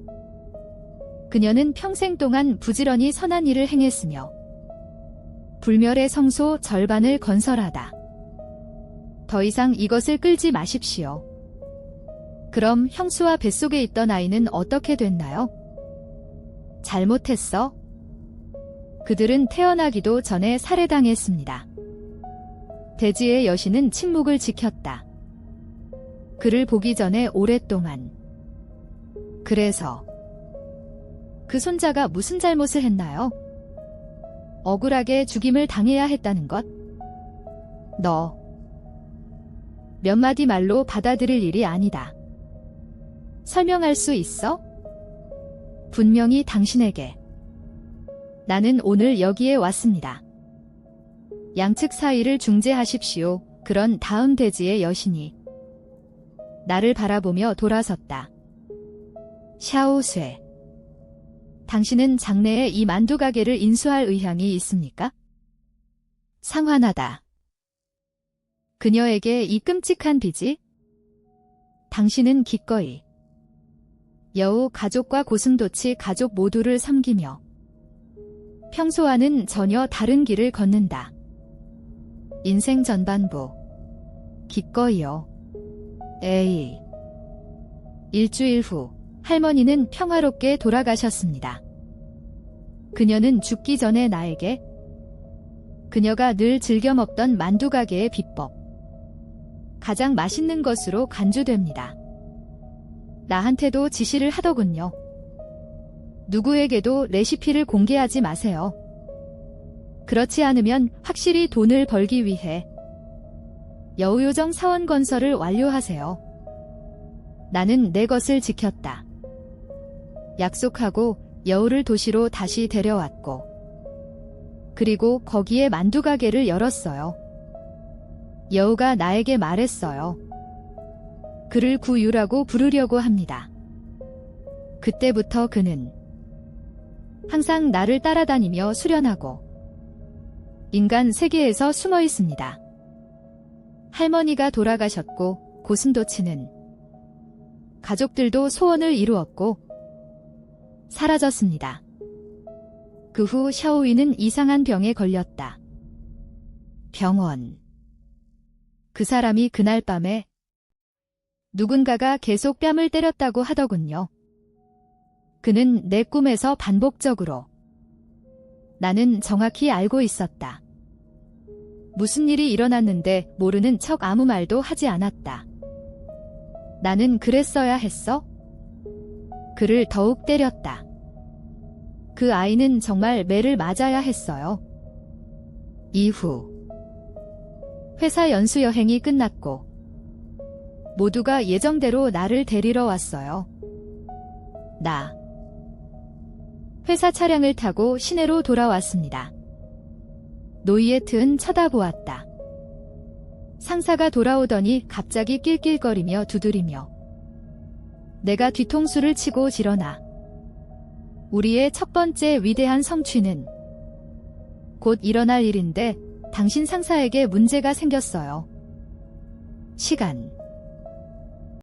그녀는 평생 동안 부지런히 선한 일을 행했으며 불멸의 성소 절반을 건설하다. 더 이상 이것을 끌지 마십시오. 그럼 형수와 뱃속에 있던 아이는 어떻게 됐나요? 잘못했어? 그들은 태어나기도 전에 살해당했습니다. 대지의 여신은 침묵을 지켰다. 그를 보기 전에 오랫동안. 그래서 그 손자가 무슨 잘못을 했나요? 억울하게 죽임을 당해야 했다는 것? 너. 몇 마디 말로 받아들일 일이 아니다. 설명할 수 있어? 분명히 당신에게. 나는 오늘 여기에 왔습니다. 양측 사이를 중재하십시오. 그런 다음 대지의 여신이 나를 바라보며 돌아섰다. 샤오쇠. 당신은 장래에 이 만두 가게를 인수할 의향이 있습니까? 상환하다. 그녀에게 이 끔찍한 빚이? 당신은 기꺼이 여우 가족과 고슴도치 가족 모두를 섬기며 평소와는 전혀 다른 길을 걷는다. 인생 전반부. 기꺼이요. 에이. 일주일 후 할머니는 평화롭게 돌아가셨습니다. 그녀는 죽기 전에 나에게 그녀가 늘 즐겨 먹던 만두 가게의 비법, 가장 맛있는 것으로 간주됩니다. 나한테도 지시를 하더군요. 누구에게도 레시피를 공개하지 마세요. 그렇지 않으면 확실히 돈을 벌기 위해 여우요정 사원 건설을 완료하세요. 나는 내 것을 지켰다. 약속하고 여우를 도시로 다시 데려왔고, 그리고 거기에 만두 가게를 열었어요. 여우가 나에게 말했어요. 그를 구유라고 부르려고 합니다. 그때부터 그는 항상 나를 따라다니며 수련하고 인간 세계에서 숨어 있습니다. 할머니가 돌아가셨고 고슴도치는 가족들도 소원을 이루었고 사라졌습니다. 그 후 샤오위는 이상한 병에 걸렸다. 병원. 그 사람이 그날 밤에 누군가가 계속 뺨을 때렸다고 하더군요. 그는 내 꿈에서 반복적으로. 나는 정확히 알고 있었다. 무슨 일이 일어났는데 모르는 척 아무 말도 하지 않았다. 나는 그랬어야 했어? 그를 더욱 때렸다. 그 아이는 정말 매를 맞아야 했어요. 이후 회사 연수 여행이 끝났고 모두가 예정대로 나를 데리러 왔어요. 나 회사 차량을 타고 시내로 돌아왔습니다. 노이에트는 쳐다보았다. 상사가 돌아오더니 갑자기 낄낄거리며 두드리며 내가 뒤통수를 치고 지러나 우리의 첫 번째 위대한 성취는 곧 일어날 일인데 당신 상사에게 문제가 생겼어요. 시간.